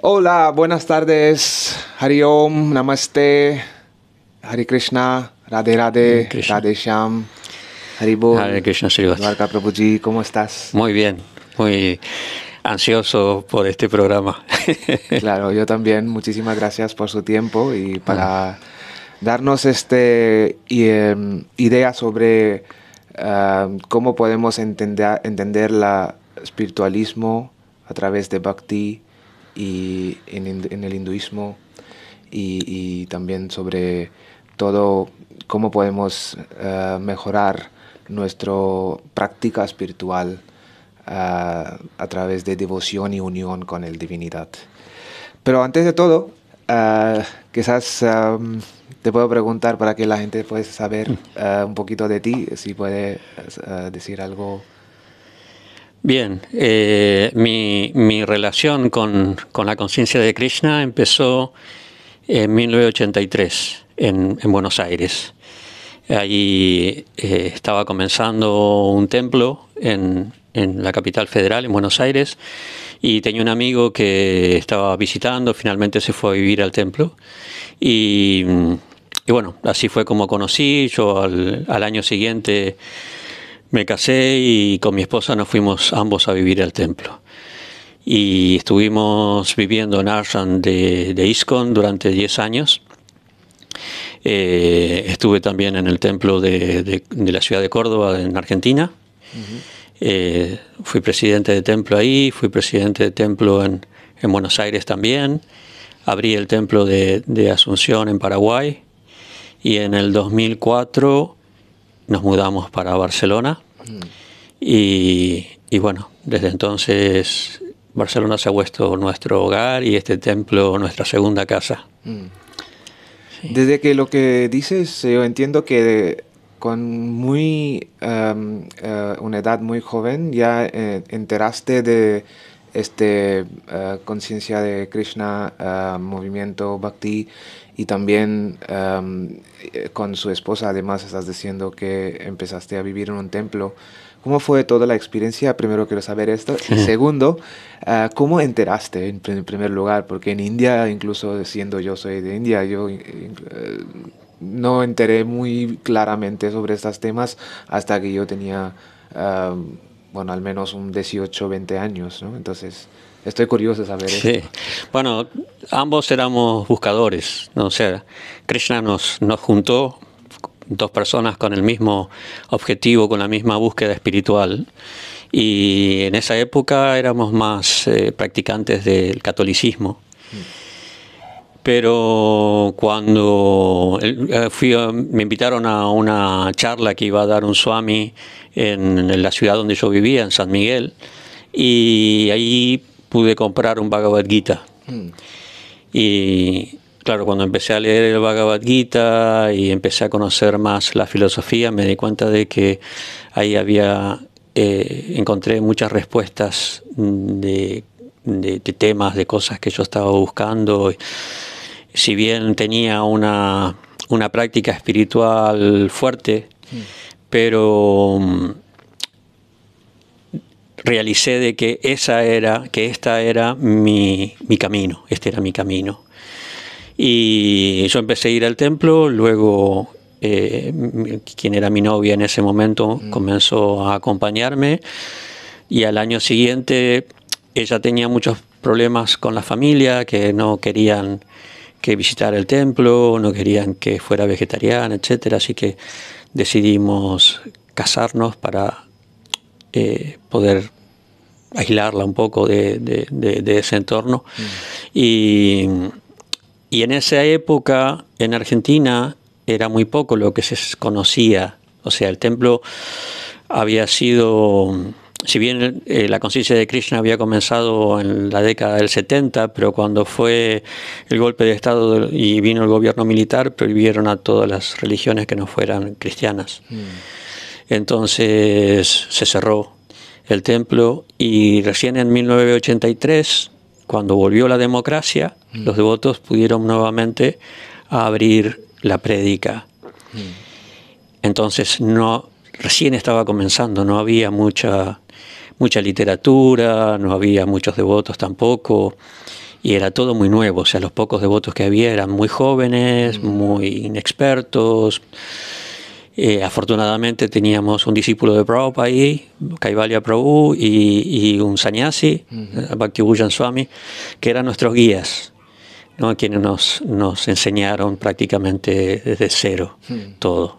Hola, buenas tardes. Hari Om, Namaste, Hari Krishna, Radhe Hare Radhe, Krishna. Radhe Shyam, Hari Hare Bol, Krishna Srivat. Dwarka Prabhuji, ¿cómo estás? Muy bien, muy ansioso por este programa. Claro, yo también. Muchísimas gracias por su tiempo y Ah, para darnos idea sobre cómo podemos entender la espiritualismo a través de Bhakti y en el hinduismo y también sobre todo cómo podemos mejorar nuestra práctica espiritual a través de devoción y unión con el divinidad. Pero antes de todo, quizás te puedo preguntar para que la gente pueda saber un poquito de ti, si puede decir algo. Bien, mi relación con la conciencia de Krishna empezó en 1983 en Buenos Aires. Allí estaba comenzando un templo en la capital federal, en Buenos Aires, y tenía un amigo que estaba visitando, finalmente se fue a vivir al templo. Y, y bueno, así fue como conocí. Yo al año siguiente me casé y con mi esposa nos fuimos ambos a vivir al templo. Y estuvimos viviendo en Ashram de ISKCON durante 10 años. Estuve también en el templo de la ciudad de Córdoba, en Argentina. Fui presidente de templo ahí, fui presidente de templo en Buenos Aires también. Abrí el templo de Asunción en Paraguay. Y en el 2004 nos mudamos para Barcelona. Y bueno, desde entonces Barcelona se ha vuelto nuestro hogar y este templo nuestra segunda casa. Sí. Desde que lo que dices, yo entiendo que con una edad muy joven ya enteraste de conciencia de Krishna, movimiento Bhakti y también con su esposa. Además, estás diciendo que empezaste a vivir en un templo. ¿Cómo fue toda la experiencia? Primero quiero saber esto. Y segundo, ¿cómo enteraste en primer lugar? Porque en India, incluso siendo yo soy de India, yo no enteré muy claramente sobre estos temas hasta que yo tenía, bueno, al menos un 18, 20 años, ¿no? Entonces, estoy curioso de saber Sí. esto. Bueno, ambos éramos buscadores, ¿no? O sea, Krishna nos juntó, dos personas con el mismo objetivo, con la misma búsqueda espiritual. Y en esa época éramos más practicantes del catolicismo. Pero cuando me invitaron a una charla que iba a dar un swami en la ciudad donde yo vivía, en San Miguel, y ahí pude comprar un Bhagavad Gita. Y claro, cuando empecé a leer el Bhagavad Gita y empecé a conocer más la filosofía, me di cuenta de que ahí encontré muchas respuestas de temas, de cosas que yo estaba buscando. Si bien tenía una práctica espiritual fuerte, pero realicé de que esta era mi camino, este era mi camino. Y yo empecé a ir al templo, luego quien era mi novia en ese momento comenzó a acompañarme, y al año siguiente ella tenía muchos problemas con la familia, que no querían que visitara el templo, no querían que fuera vegetariana, etcétera. Así que decidimos casarnos para poder aislarla un poco de ese entorno. Y en esa época en Argentina era muy poco lo que se conocía. O sea, el templo había sido, si bien la conciencia de Krishna había comenzado en la década del 70, pero cuando fue el golpe de Estado y vino el gobierno militar, prohibieron a todas las religiones que no fueran cristianas. Entonces se cerró el templo, y recién en 1983, cuando volvió la democracia, los devotos pudieron nuevamente abrir la prédica. Entonces recién estaba comenzando, no había mucha literatura, no había muchos devotos tampoco, y era todo muy nuevo, o sea, los pocos devotos que había eran muy jóvenes, muy inexpertos. Afortunadamente teníamos un discípulo de Prabhupada ahí, Kaivalya Prabhu, y un sannyasi, Bhakti-Bhujan Swami, que eran nuestros guías, ¿no? Quienes nos enseñaron prácticamente desde cero todo.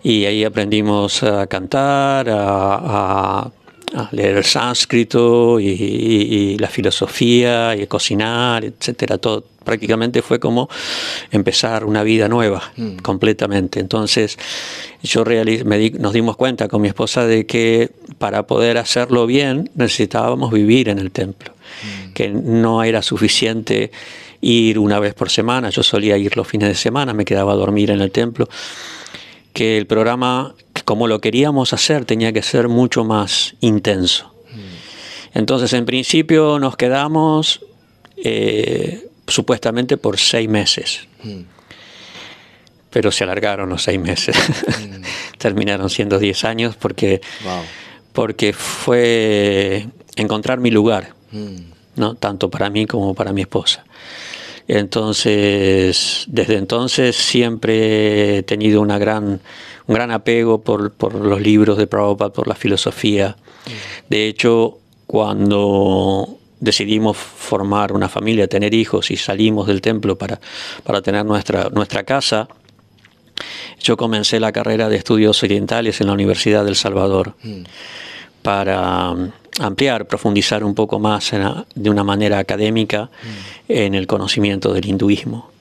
Y ahí aprendimos a cantar, a leer el sánscrito y la filosofía y a cocinar, etcétera. Todo prácticamente fue como empezar una vida nueva, completamente. Entonces nos dimos cuenta con mi esposa de que para poder hacerlo bien necesitábamos vivir en el templo, que no era suficiente ir una vez por semana. Yo solía ir los fines de semana, me quedaba a dormir en el templo, que el programa, como lo queríamos hacer, tenía que ser mucho más intenso. Entonces, en principio nos quedamos supuestamente por 6 meses. Pero se alargaron los 6 meses. Terminaron siendo 10 años porque fue encontrar mi lugar, ¿no? Tanto para mí como para mi esposa. Entonces, desde entonces siempre he tenido un gran apego por los libros de Prabhupada, por la filosofía. De hecho, cuando decidimos formar una familia, tener hijos y salimos del templo para tener nuestra casa, yo comencé la carrera de estudios orientales en la Universidad del Salvador para ampliar, profundizar un poco más de una manera académica en el conocimiento del hinduismo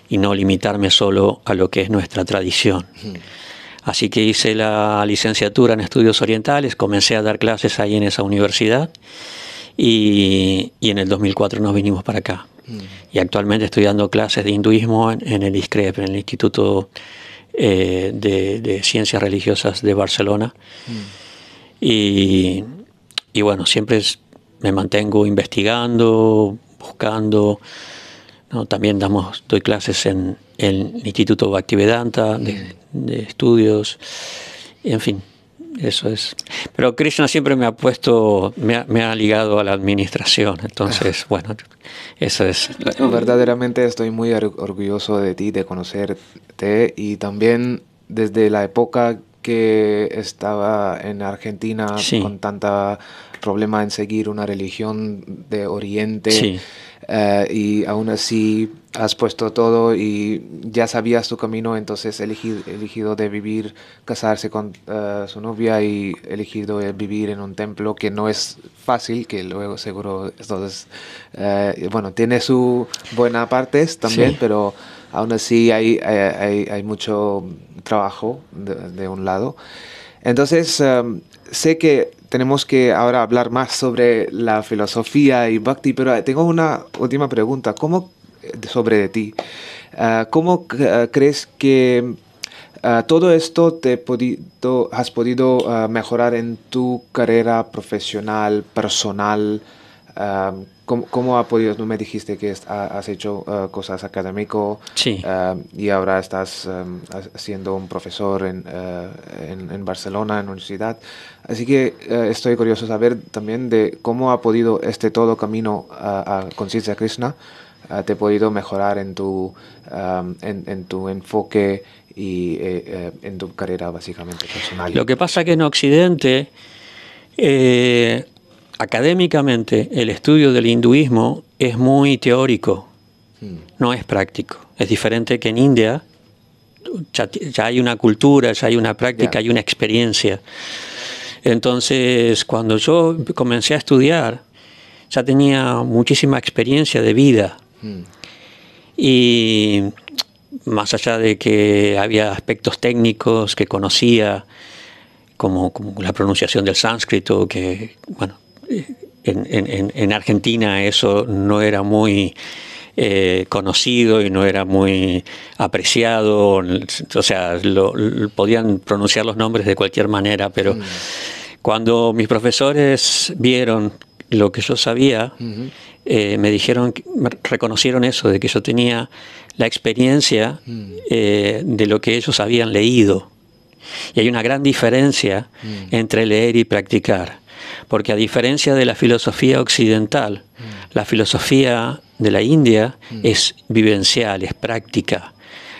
y no limitarme solo a lo que es nuestra tradición. Así que hice la licenciatura en estudios orientales, comencé a dar clases ahí en esa universidad y en el 2004 nos vinimos para acá. Y actualmente estoy dando clases de hinduismo en el ISCREP, en el Instituto de Ciencias Religiosas de Barcelona. Y bueno, siempre me mantengo investigando, buscando, ¿no? También doy clases en el Instituto Bhaktivedanta de estudios, en fin, eso es. Pero Krishna siempre me ha ligado a la administración, entonces, bueno, eso es. No, verdaderamente estoy muy orgulloso de ti, de conocerte, y también desde la época que estaba en Argentina con tanta problema en seguir una religión de Oriente, y aún así has puesto todo y ya sabías tu camino, entonces elegido de vivir, casarse con su novia y elegido de vivir en un templo que no es fácil, que luego seguro entonces, bueno, tiene su buena partes también, pero aún así hay mucho trabajo de un lado. Entonces, sé que tenemos que ahora hablar más sobre la filosofía y Bhakti, pero tengo una última pregunta. Sobre ti. ¿Cómo crees que todo esto has podido mejorar en tu carrera profesional, personal? ¿Cómo ha podido? Tú me dijiste que has hecho cosas académicas, y ahora estás siendo un profesor en Barcelona, en la universidad. Así que estoy curioso de saber también de cómo ha podido todo camino a Conciencia Krishna te ha podido mejorar en tu enfoque y en tu carrera básicamente personal. Lo que pasa que en Occidente, académicamente, el estudio del hinduismo es muy teórico, no es práctico. Es diferente que en India, ya hay una cultura, ya hay una práctica, hay una experiencia. Entonces, cuando yo comencé a estudiar, ya tenía muchísima experiencia de vida. Y más allá de que había aspectos técnicos que conocía, como la pronunciación del sánscrito, que bueno, en Argentina eso no era muy conocido y no era muy apreciado, o sea, podían pronunciar los nombres de cualquier manera, pero cuando mis profesores vieron lo que yo sabía, me reconocieron eso, de que yo tenía la experiencia de lo que ellos habían leído. Y hay una gran diferencia entre leer y practicar. porque a diferencia de la filosofía occidental, la filosofía de la India es vivencial, es práctica,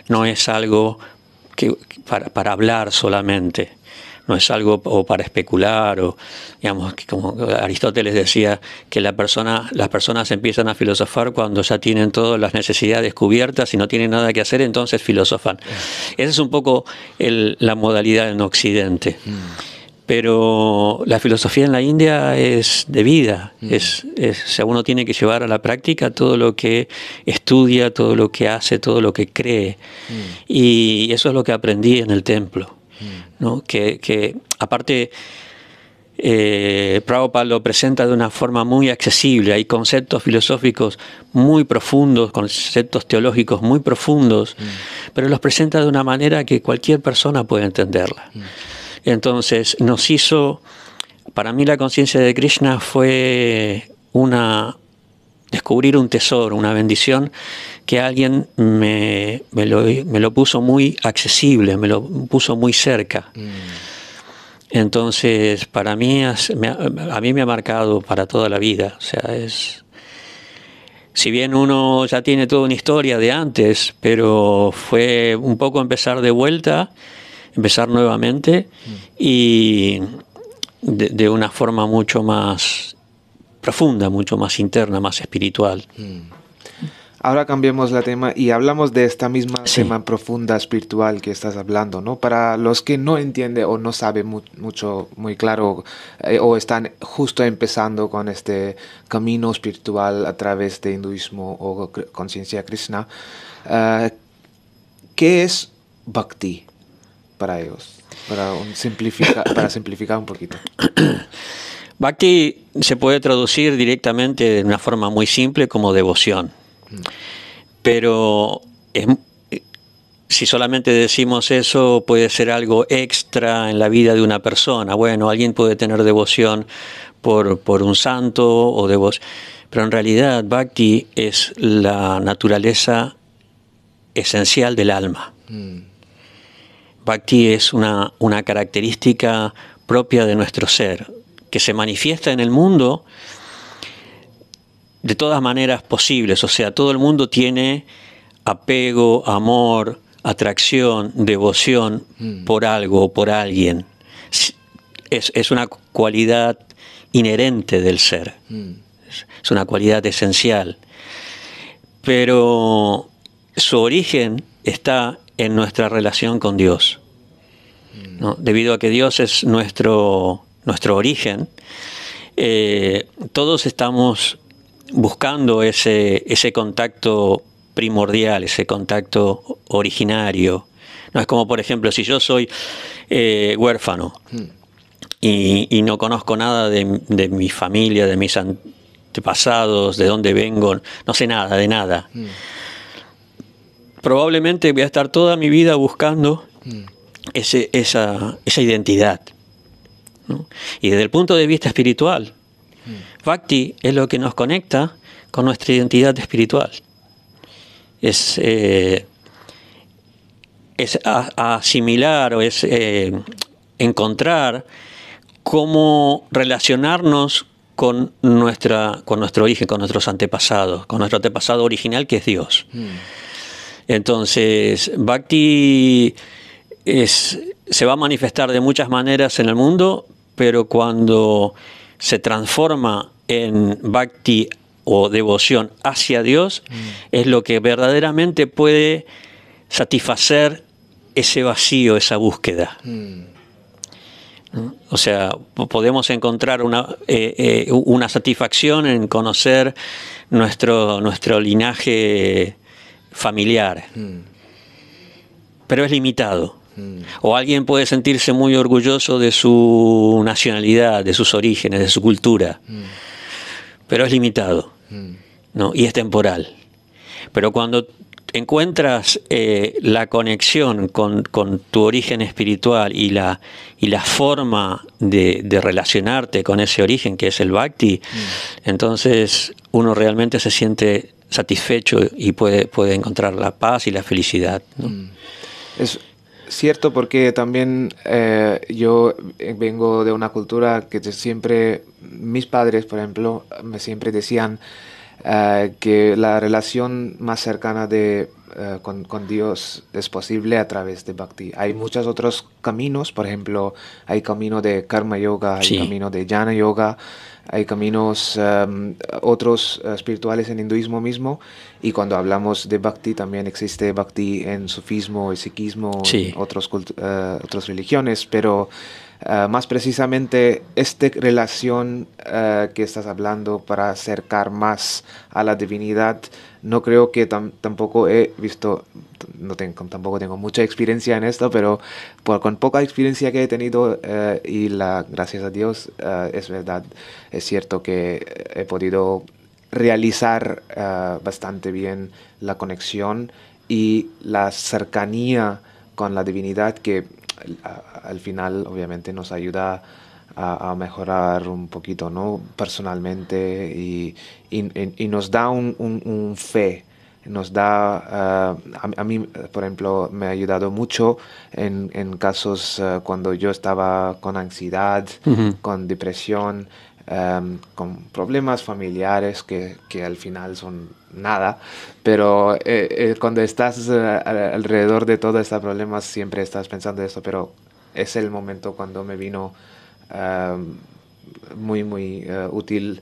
no es algo para hablar solamente, no es algo o para especular, o digamos, como Aristóteles decía, que las personas empiezan a filosofar cuando ya tienen todas las necesidades cubiertas y no tienen nada que hacer, entonces filosofan. Esa es un poco la modalidad en Occidente. Pero la filosofía en la India es de vida, o sea, uno tiene que llevar a la práctica todo lo que estudia, todo lo que hace, todo lo que cree. Y eso es lo que aprendí en el templo, ¿no? Que aparte, Prabhupada lo presenta de una forma muy accesible. Hay conceptos filosóficos muy profundos, conceptos teológicos muy profundos, pero los presenta de una manera que cualquier persona puede entenderla. Entonces nos hizo, para mí la conciencia de Krishna fue descubrir un tesoro, una bendición que alguien me lo puso muy accesible, me lo puso muy cerca. Entonces para mí, a mí me ha marcado para toda la vida. O sea, si bien uno ya tiene toda una historia de antes, pero fue un poco empezar de vuelta, empezar nuevamente y de una forma mucho más profunda, mucho más interna, más espiritual. Ahora cambiemos la tema y hablamos de esta misma tema profunda espiritual que estás hablando, ¿no? Para los que no entienden o no saben mucho, muy claro, o están justo empezando con este camino espiritual a través de hinduismo o conciencia Krishna, ¿qué es Bhakti para ellos? Para simplificar un poquito. Bhakti se puede traducir directamente de una forma muy simple como devoción. Pero si solamente decimos eso, puede ser algo extra en la vida de una persona. Bueno, alguien puede tener devoción por un santo o pero en realidad Bhakti es la naturaleza esencial del alma. Bhakti es una característica propia de nuestro ser, que se manifiesta en el mundo de todas maneras posibles. O sea, todo el mundo tiene apego, amor, atracción, devoción por algo o por alguien. Es una cualidad inherente del ser. Es una cualidad esencial. Pero su origen está en nuestra relación con Dios, ¿no? Debido a que Dios es nuestro origen, todos estamos buscando ese contacto primordial, ese contacto originario. No es como, por ejemplo, si yo soy huérfano y no conozco nada de mi familia, de mis antepasados, de dónde vengo, no sé nada, de nada. Probablemente voy a estar toda mi vida buscando esa identidad, ¿no? Y desde el punto de vista espiritual, Bhakti es lo que nos conecta con nuestra identidad espiritual. Es asimilar o es encontrar cómo relacionarnos con nuestro origen, con nuestros antepasados, con nuestro antepasado original que es Dios. Entonces, Bhakti se va a manifestar de muchas maneras en el mundo, pero cuando se transforma en Bhakti o devoción hacia Dios, es lo que verdaderamente puede satisfacer ese vacío, esa búsqueda. ¿No? O sea, podemos encontrar una satisfacción en conocer nuestro linaje familiar, pero es limitado. O alguien puede sentirse muy orgulloso de su nacionalidad, de sus orígenes, de su cultura, pero es limitado, ¿no? Y es temporal. Pero cuando encuentras la conexión con tu origen espiritual y la forma de relacionarte con ese origen que es el Bhakti, entonces uno realmente se siente satisfecho y puede encontrar la paz y la felicidad, ¿no? cierto, porque también yo vengo de una cultura que siempre, mis padres, por ejemplo, me siempre decían que la relación más cercana con Dios es posible a través de Bhakti. Hay muchos otros caminos, por ejemplo, hay camino de Karma Yoga, hay Sí, camino de Jnana Yoga, hay caminos otros espirituales en hinduismo mismo, y cuando hablamos de Bhakti también existe Bhakti en sufismo, el sikhismo, en sí, otras religiones, pero más precisamente esta relación que estás hablando para acercar más a la divinidad, no creo que tampoco he visto, no tengo, tampoco tengo mucha experiencia en esto, pero con poca experiencia que he tenido gracias a Dios, es verdad, es cierto que he podido realizar bastante bien la conexión y la cercanía con la divinidad que al final obviamente nos ayuda a mejorar un poquito, ¿no? Personalmente y nos da un fe, nos da, a mí, por ejemplo, me ha ayudado mucho en casos cuando yo estaba con ansiedad, ujú, con depresión, con problemas familiares que al final son nada, pero cuando estás alrededor de todos estos problemas siempre estás pensando esto, pero es el momento cuando me vino um, muy útil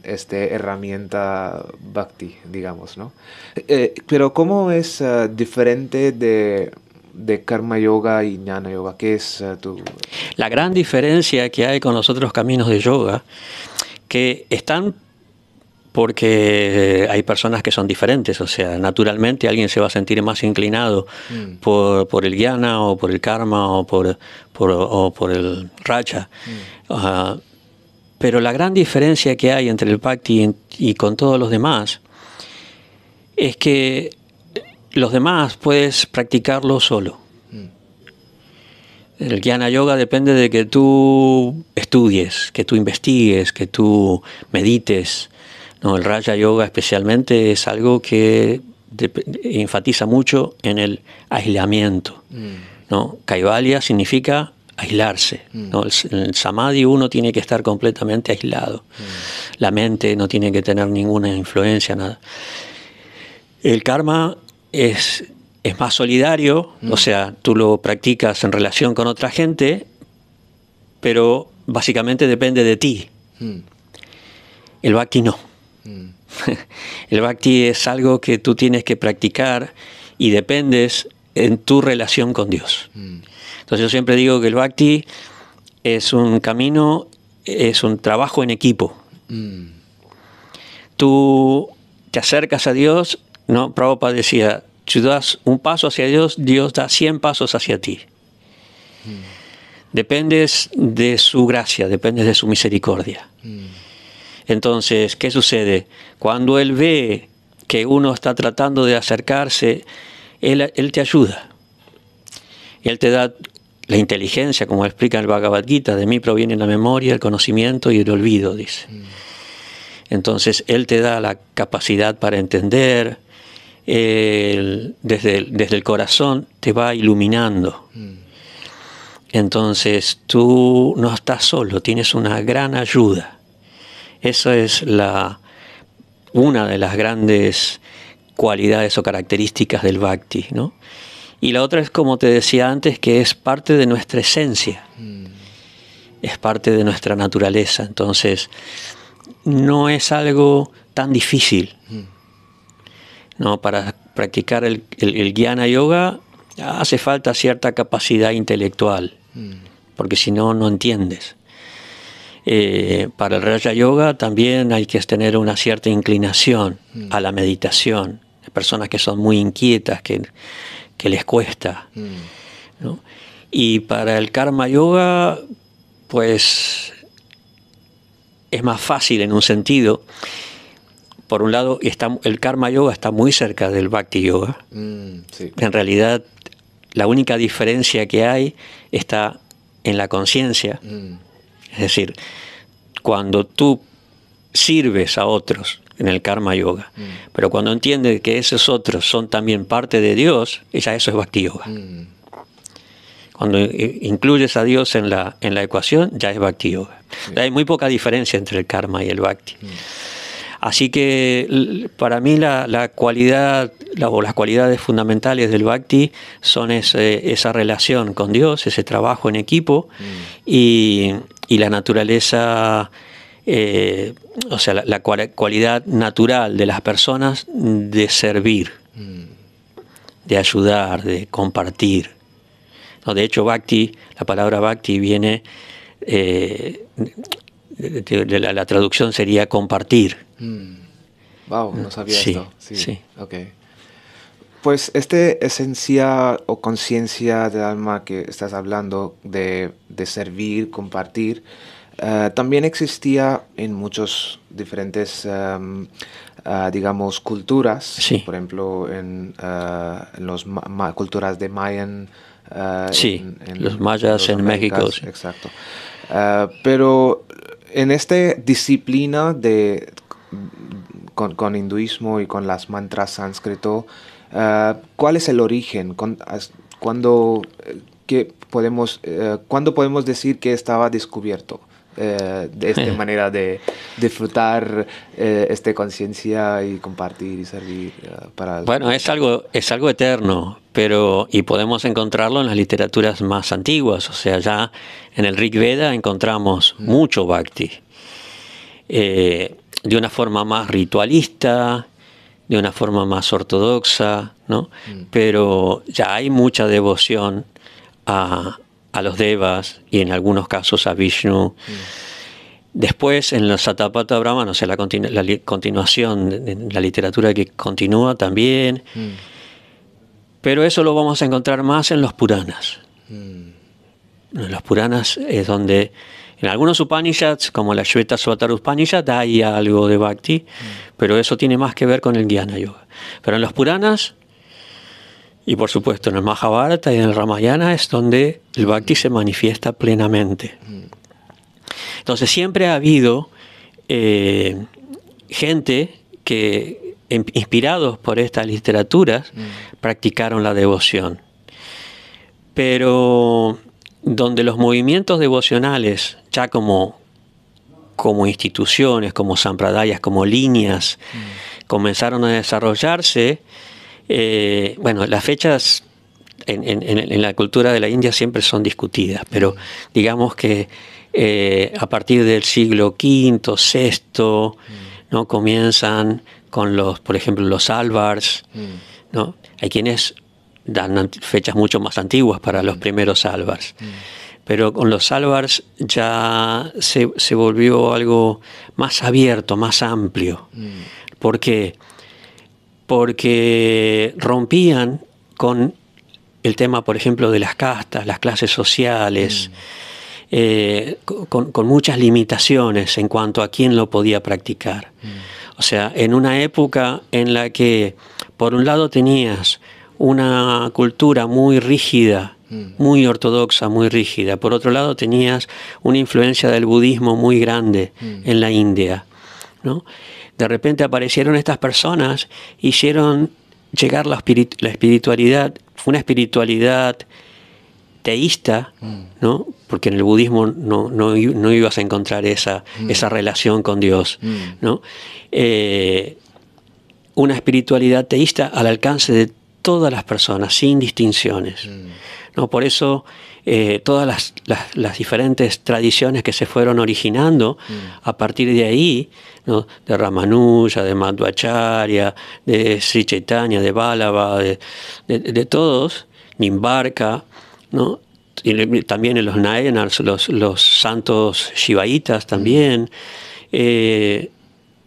esta herramienta Bhakti, digamos, ¿no? Pero ¿cómo es diferente de Karma Yoga y Jnana Yoga? ¿Qué es tu...? La gran diferencia que hay con los otros caminos de yoga, que están porque hay personas que son diferentes, o sea, naturalmente alguien se va a sentir más inclinado Mm, por el jnana o por el karma o por el raja. mm, Uh, pero la gran diferencia que hay entre el bhakti y con todos los demás es que los demás puedes practicarlo solo. mm, El jnana yoga depende de que tú estudies, que tú investigues, que tú medites. No, el raja yoga especialmente es algo que enfatiza mucho en el aislamiento. mm, ¿No? Kaivalya significa aislarse. mm, ¿No? En el samadhi uno tiene que estar completamente aislado. mm, La mente no tiene que tener ninguna influencia, nada. El karma es más solidario, o mm, sea, tú lo practicas en relación con otra gente, pero básicamente depende de ti. mm, El bhakti no. mm, El bhakti es algo que tú tienes que practicar y dependes en tu relación con Dios. mm, Entonces yo siempre digo que el bhakti es un camino, es un trabajo en equipo. mm, Tú te acercas a Dios, ¿no? Prabhupada decía, si das un paso hacia Dios, Dios da 100 pasos hacia ti. Dependes de su gracia, dependes de su misericordia. mm, Entonces, ¿qué sucede? Cuando Él ve que uno está tratando de acercarse, Él te ayuda. Él te da la inteligencia, como explica el Bhagavad Gita, de mí proviene la memoria, el conocimiento y el olvido, dice. Entonces, Él te da la capacidad para entender, desde el corazón te va iluminando. Entonces, tú no estás solo, tienes una gran ayuda. Esa es una de las grandes cualidades o características del bhakti, ¿no? Y la otra es, como te decía antes, que es parte de nuestra esencia, es parte de nuestra naturaleza. Entonces, no es algo tan difícil, ¿no? Para practicar el jnana yoga hace falta cierta capacidad intelectual, porque si no, no entiendes. Para el Raja Yoga también hay que tener una cierta inclinación a la meditación. Hay personas que son muy inquietas, que les cuesta, ¿no? Y para el Karma Yoga, pues es más fácil en un sentido. Por un lado, el Karma Yoga está muy cerca del Bhakti Yoga. sí. En realidad, la única diferencia que hay está en la conciencia. Es decir, cuando tú sirves a otros en el Karma Yoga, pero cuando entiendes que esos otros son también parte de Dios, ya eso es Bhakti Yoga. Cuando incluyes a Dios en la ecuación, ya es Bhakti Yoga. Sí. Hay muy poca diferencia entre el karma y el Bhakti. Así que para mí la cualidad o las cualidades fundamentales del Bhakti son esa relación con Dios, ese trabajo en equipo y la naturaleza, o sea, la cualidad natural de las personas de servir, de ayudar, de compartir. No, de hecho, Bhakti, la palabra Bhakti viene, la traducción sería compartir. Wow, no sabía Sí, esto. Sí, sí. okay. Pues esencia o conciencia del alma que estás hablando de servir, compartir, también existía en muchos diferentes, digamos, culturas. Sí. Por ejemplo, en las culturas de Mayan. Sí, los mayas en Américas, México. Sí. Exacto. Pero en esta disciplina con hinduismo y con las mantras sánscrito, ¿cuál es el origen? ¿Cuándo podemos decir que estaba descubierto de esta manera de disfrutar esta conciencia y compartir y servir para... Bueno, es algo eterno, y podemos encontrarlo en las literaturas más antiguas. O sea, ya en el Rig Veda encontramos mucho Bhakti. De una forma más ritualista, de una forma más ortodoxa, ¿no? Pero ya hay mucha devoción a los devas y en algunos casos a Vishnu. Después, en los Satapatha Brahmanas, o sea, la continuación de la literatura que continúa también. Pero eso lo vamos a encontrar más en los Puranas. En los Puranas es donde, en algunos Upanishads, como la Shveta-Svatara Upanishad, hay algo de Bhakti, pero eso tiene más que ver con el Jnana Yoga. Pero en los Puranas, y por supuesto en el Mahabharata y en el Ramayana, es donde el Bhakti se manifiesta plenamente. Entonces siempre ha habido gente que, inspirados por estas literaturas, practicaron la devoción. Pero donde los movimientos devocionales, ya como instituciones, como sampradayas, como líneas, comenzaron a desarrollarse, bueno, las fechas en la cultura de la India siempre son discutidas, pero digamos que a partir del siglo V, VI, ¿no? Comienzan con por ejemplo, los Alvars, ¿no? Hay quienes dan fechas mucho más antiguas para los primeros Alvars. Pero con los Alvars ya se volvió algo más abierto, más amplio. ¿Por qué? Porque rompían con el tema, por ejemplo, de las castas, las clases sociales, con muchas limitaciones en cuanto a quién lo podía practicar. O sea, en una época en la que, por un lado, tenías una cultura muy rígida, muy ortodoxa, muy rígida. Por otro lado, tenías una influencia del budismo muy grande en la India, ¿no? De repente aparecieron estas personas, hicieron llegar la espiritualidad, una espiritualidad teísta, ¿no? Porque en el budismo no ibas a encontrar esa relación con Dios, ¿no? Una espiritualidad teísta al alcance de todas las personas, sin distinciones, ¿no? Por eso todas las diferentes tradiciones que se fueron originando a partir de ahí, ¿no? De Ramanuja, de Madhvacharya, de Sri Chaitanya, de Vallabha, de todos, Nimbarka, ¿no? Y también en los Nayanars, los santos shivaitas también,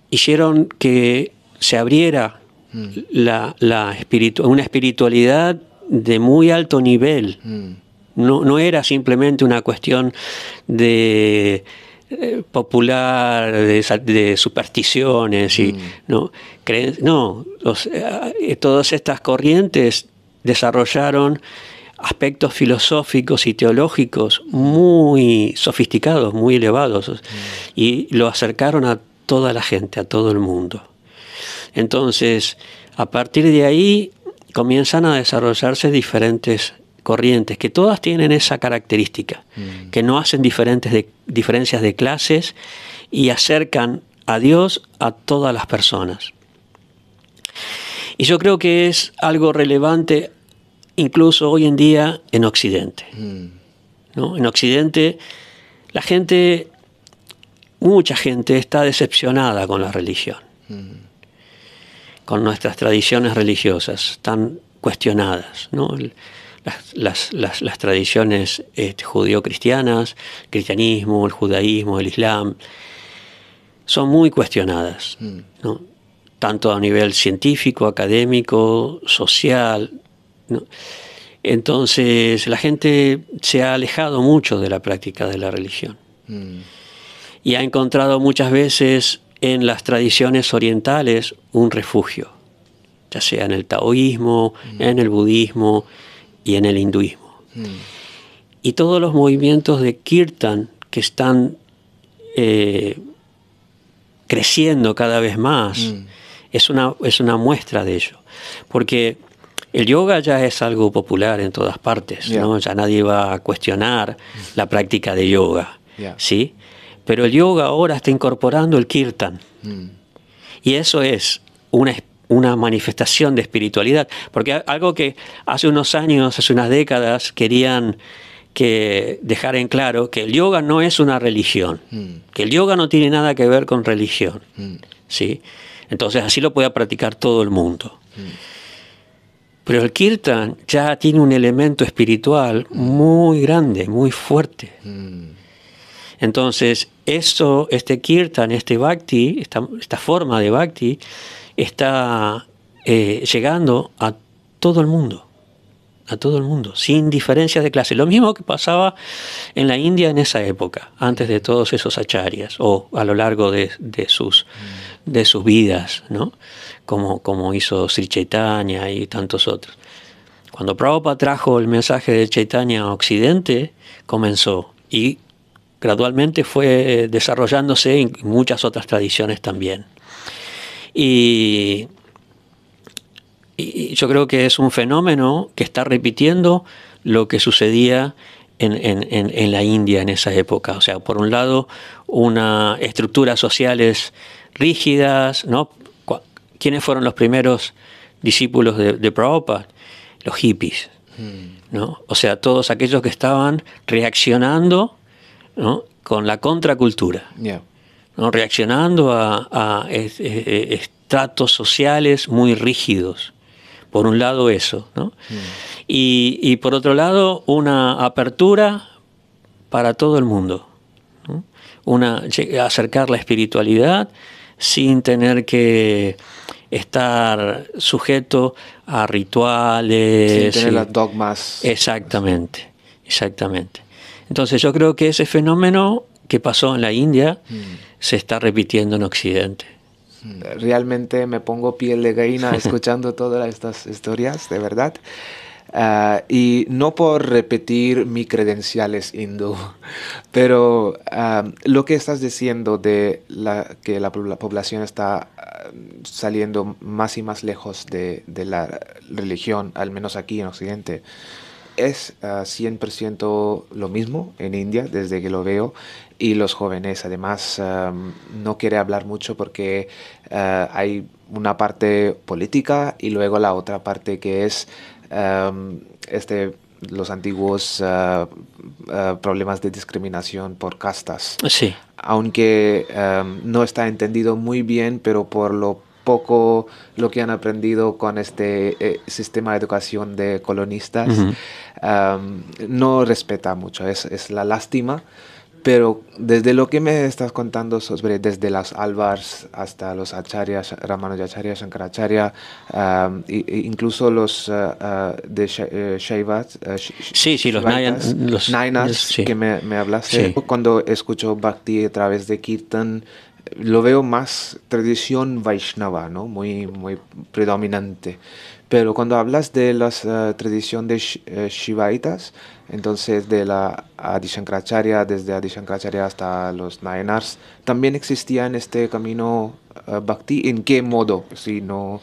hicieron que se abriera una espiritualidad de muy alto nivel. No era simplemente una cuestión de popular, de supersticiones, todas estas corrientes desarrollaron aspectos filosóficos y teológicos muy sofisticados, muy elevados, y lo acercaron a toda la gente, a todo el mundo. Entonces, a partir de ahí comienzan a desarrollarse diferentes corrientes, que todas tienen esa característica, que no hacen diferencias de clases y acercan a Dios a todas las personas. Y yo creo que es algo relevante incluso hoy en día en Occidente, ¿no? En Occidente la gente, mucha gente está decepcionada con la religión, con nuestras tradiciones religiosas, están cuestionadas, ¿no? Las tradiciones judío-cristianas, el cristianismo, el judaísmo, el islam, son muy cuestionadas, ¿no? Tanto a nivel científico, académico, social, ¿no? Entonces la gente se ha alejado mucho de la práctica de la religión y ha encontrado muchas veces en las tradiciones orientales un refugio, ya sea en el taoísmo, en el budismo y en el hinduismo. Y todos los movimientos de kirtan que están creciendo cada vez más es una muestra de ello, porque el yoga ya es algo popular en todas partes, ¿no? Ya nadie va a cuestionar la práctica de yoga, ¿sí? Pero el yoga ahora está incorporando el kirtan. Y eso es una manifestación de espiritualidad. Porque algo que hace unos años, hace unas décadas, querían dejar en claro que el yoga no es una religión, que el yoga no tiene nada que ver con religión, ¿sí? Entonces así lo puede practicar todo el mundo. Pero el kirtan ya tiene un elemento espiritual muy grande, muy fuerte. Entonces, este kirtan, este bhakti, esta forma de bhakti, está llegando a todo el mundo, sin diferencias de clase. Lo mismo que pasaba en la India en esa época, antes de todos esos acharyas, o a lo largo de sus vidas, ¿no? Como hizo Sri Chaitanya y tantos otros. Cuando Prabhupada trajo el mensaje de Chaitanya a Occidente, comenzó y gradualmente fue desarrollándose en muchas otras tradiciones también. Y yo creo que es un fenómeno que está repitiendo lo que sucedía en la India en esa época. O sea, por un lado, una estructuras sociales rígidas, ¿no? ¿Quiénes fueron los primeros discípulos de Prabhupada? Los hippies, ¿no? O sea, todos aquellos que estaban reaccionando, ¿no? Con la contracultura, ¿no? Reaccionando a estratos sociales muy rígidos. Por un lado eso, ¿no? Y por otro lado una apertura para todo el mundo, ¿no? Acercar la espiritualidad sin tener que estar sujeto a rituales. Sin tener los dogmas. Exactamente. Entonces yo creo que ese fenómeno que pasó en la India se está repitiendo en Occidente. Realmente me pongo piel de gallina escuchando todas estas historias, de verdad. Y no por repetir mis credenciales hindú, pero lo que estás diciendo de que la población está saliendo más y más lejos de la religión, al menos aquí en Occidente, es 100% lo mismo en India, desde que lo veo. Y los jóvenes, además, no quiere hablar mucho porque hay una parte política y luego la otra parte que es los antiguos problemas de discriminación por castas. Sí. Aunque no está entendido muy bien, pero por lo poco lo que han aprendido con este sistema de educación de colonistas, no respeta mucho, es la lástima. Pero desde lo que me estás contando sobre desde las Alvars hasta los Acharyas, Ramanujacharya, Shankaracharya, incluso los de Shaivas, sí, los Nainas, sí. que me hablaste, sí. Cuando escucho Bhakti a través de Kirtan, lo veo más tradición Vaishnava, ¿no? Muy predominante. Pero cuando hablas de la tradición de Shivaitas, entonces de la Adi Shankaracharya, desde Adi Shankaracharya hasta los Nayanars, ¿también existía en este camino Bhakti? ¿En qué modo? Si no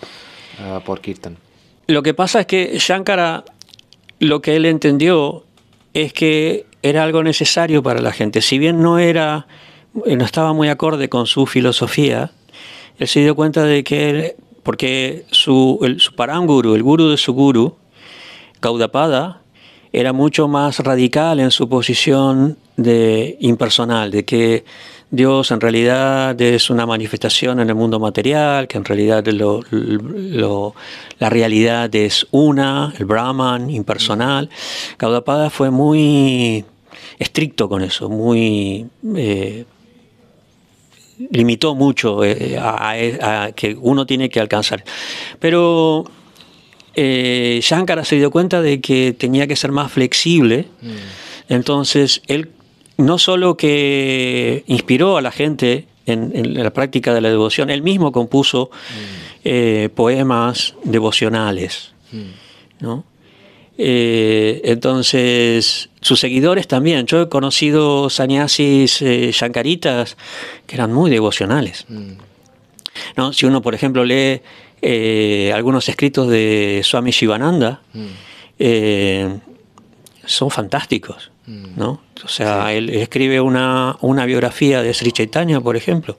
por Kirtan. Lo que pasa es que Shankara lo que él entendió es que era algo necesario para la gente. Si bien no estaba muy acorde con su filosofía, él se dio cuenta de que porque su Paranguru, el guru de su guru, Gaudapada, era mucho más radical en su posición de impersonal, de que Dios en realidad es una manifestación en el mundo material, que en realidad la realidad es el Brahman impersonal. Gaudapada fue muy estricto con eso, limitó mucho a que uno tiene que alcanzar. Pero Shankara se dio cuenta de que tenía que ser más flexible. Entonces él no solo que inspiró a la gente en la práctica de la devoción, él mismo compuso poemas devocionales, ¿no? Entonces sus seguidores también. Yo he conocido sannyasis shankaritas que eran muy devocionales, ¿no? Si uno, por ejemplo, lee algunos escritos de Swami Shivananda, son fantásticos, ¿no? O sea, él escribe una biografía de Sri Chaitanya, por ejemplo,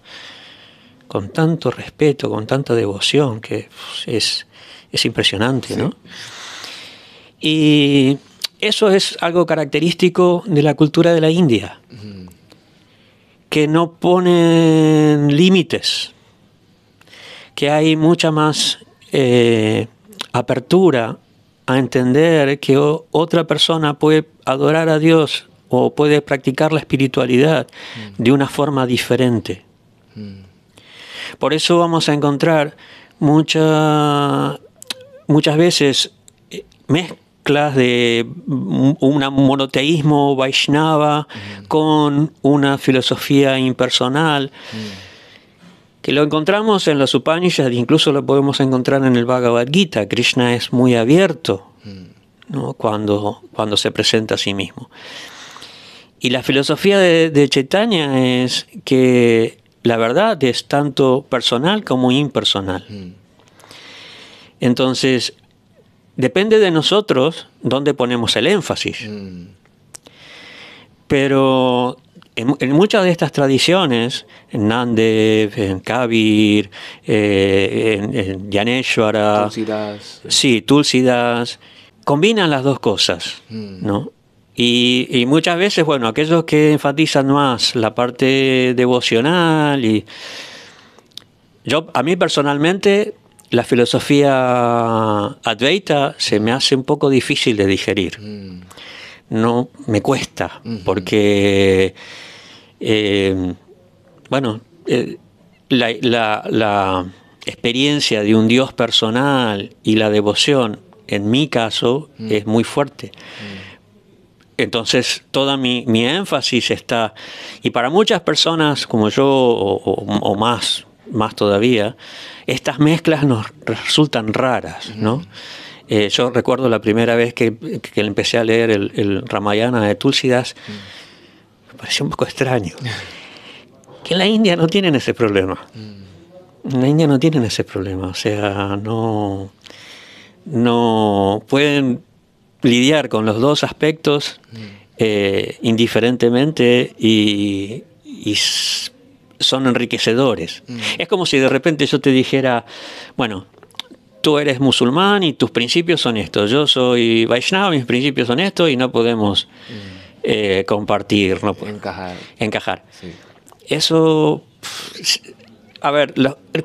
con tanto respeto, con tanta devoción, que es impresionante, ¿no? Y eso es algo característico de la cultura de la India, que no ponen límites, que hay mucha más apertura a entender que otra persona puede adorar a Dios o puede practicar la espiritualidad de una forma diferente. Por eso vamos a encontrar muchas veces mezclas de un monoteísmo Vaishnava con una filosofía impersonal, que lo encontramos en los Upanishads, incluso lo podemos encontrar en el Bhagavad Gita. Krishna es muy abierto, ¿no? cuando se presenta a sí mismo. Y la filosofía de Chaitanya es que la verdad es tanto personal como impersonal. Entonces, depende de nosotros dónde ponemos el énfasis. Pero en muchas de estas tradiciones, en Nandev, en Kabir, en Yaneshwara, Tulsidas. Sí, Tulsidas, combinan las dos cosas, ¿no? Y muchas veces, bueno, aquellos que enfatizan más la parte devocional, a mí personalmente la filosofía Advaita se me hace un poco difícil de digerir. No, me cuesta, porque la experiencia de un Dios personal y la devoción, en mi caso, es muy fuerte. Entonces, toda mi énfasis está, y para muchas personas como yo, o más todavía, estas mezclas nos resultan raras, ¿no? Yo recuerdo la primera vez que empecé a leer el Ramayana de Tulsidas, me pareció un poco extraño. Que en la India no tienen ese problema. En la India no tienen ese problema, o sea, no pueden lidiar con los dos aspectos indiferentemente y son enriquecedores. Es como si de repente yo te dijera, bueno, tú eres musulmán y tus principios son estos, yo soy Vaishnava, mis principios son estos y no podemos compartir, no encajar. Sí. Eso, a ver,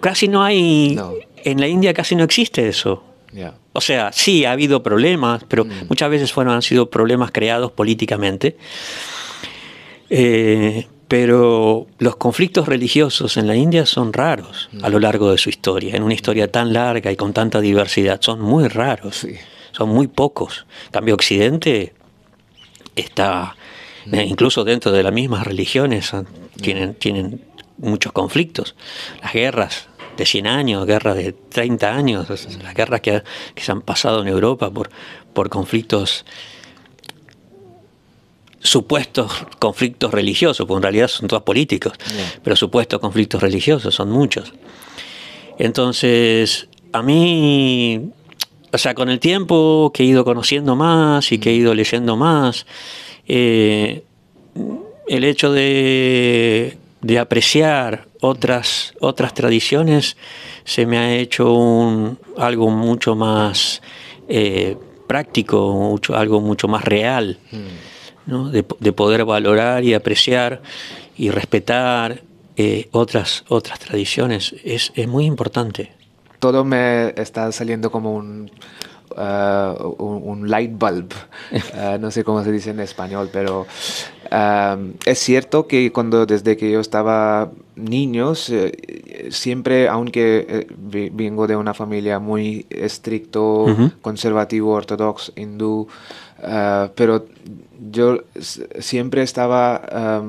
casi no hay, en la India casi no existe eso. Yeah. O sea, sí ha habido problemas, pero muchas veces han sido problemas creados políticamente. Pero los conflictos religiosos en la India son raros a lo largo de su historia. En una historia tan larga y con tanta diversidad, son muy raros. Sí. Son muy pocos. En cambio, Occidente está, incluso dentro de las mismas religiones, tienen muchos conflictos. Las guerras de 100 años, guerras de 30 años, las guerras que se han pasado en Europa por conflictos, supuestos conflictos religiosos, porque en realidad son todos políticos, pero supuestos conflictos religiosos son muchos. Entonces, a mí o sea, con el tiempo que he ido conociendo más y que he ido leyendo más, el hecho de apreciar otras tradiciones se me ha hecho algo mucho más práctico, algo mucho más real, ¿no? De poder valorar y apreciar y respetar otras tradiciones. Es muy importante. Todo me está saliendo como un light bulb. No sé cómo se dice en español, pero es cierto que desde que yo estaba niño, siempre, aunque vengo de una familia muy estricto, conservativo, ortodoxo, hindú, pero yo siempre estaba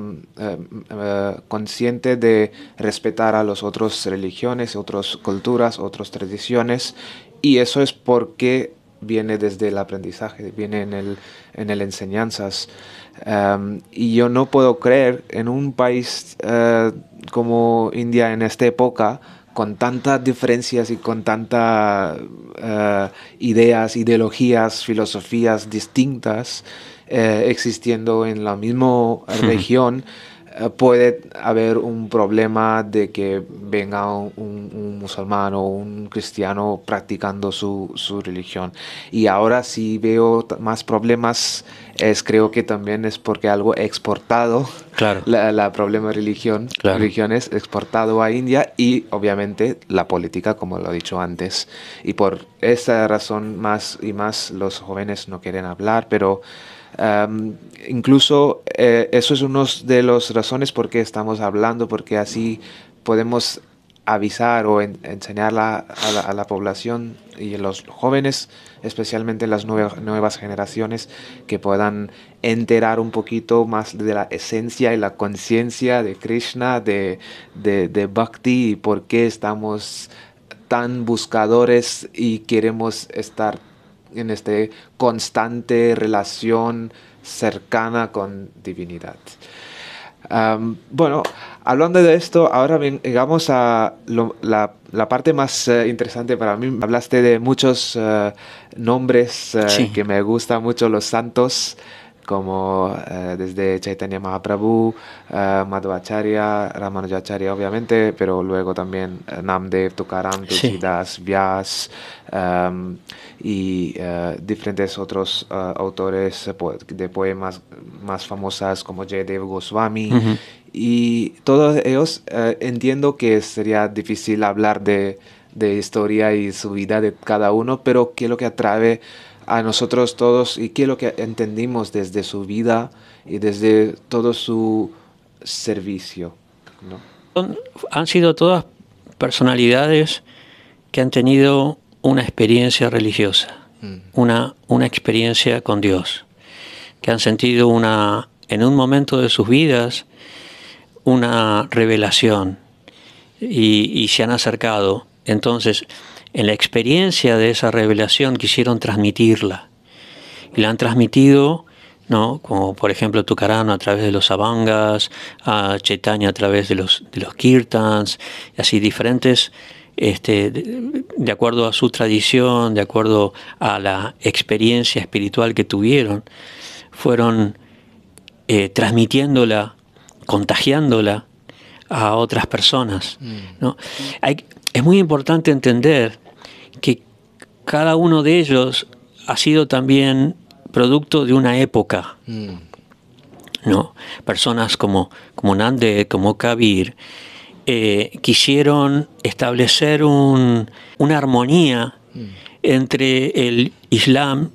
consciente de respetar a las otras religiones, otras culturas, otras tradiciones, y eso es porque viene desde el aprendizaje, viene en el enseñanzas. Y yo no puedo creer en un país como India en esta época, con tantas diferencias y con tantas ideas, ideologías, filosofías distintas existiendo en la misma región, puede haber un problema de que venga un musulmán o un cristiano practicando su religión. Y ahora sí veo más problemas, creo que también es porque algo exportado, claro, la problema religiones exportado a India, y obviamente la política, como lo he dicho antes. Y por esa razón más y más los jóvenes no quieren hablar, pero incluso eso es una de las razones por qué estamos hablando, porque así podemos avisar o enseñar a la población y a los jóvenes, especialmente las nuevas generaciones, que puedan enterar un poquito más de la esencia y la conciencia de Krishna, de Bhakti, y por qué estamos tan buscadores y queremos estar en esta constante relación cercana con divinidad. Bueno, hablando de esto, ahora llegamos a la parte más interesante para mí. Hablaste de muchos nombres sí, que me gustan mucho, los santos, como desde Chaitanya Mahaprabhu, Madhvacharya, Ramanujacharya obviamente, pero luego también Namdev, Tukaram, Tulsidas, Vyas, y diferentes otros autores de poemas más famosas como Jayadev Goswami. Y todos ellos, entiendo que sería difícil hablar de historia y su vida de cada uno, pero qué es lo que atrae a nosotros todos y qué es lo que entendimos desde su vida y desde todo su servicio, ¿no? Han sido todas personalidades que han tenido una experiencia religiosa, una experiencia con Dios, que han sentido en un momento de sus vidas una revelación y se han acercado. Entonces, en la experiencia de esa revelación quisieron transmitirla y la han transmitido, ¿no? Como por ejemplo Tukaram a través de los Abhangas, a Chaitanya a través de los kirtans, y así diferentes, de acuerdo a su tradición, de acuerdo a la experiencia espiritual que tuvieron, fueron transmitiéndola, contagiándola a otras personas, ¿no? Es muy importante entender que cada uno de ellos ha sido también producto de una época, ¿no? Personas como Nanded, como Kabir, quisieron establecer una armonía entre el Islam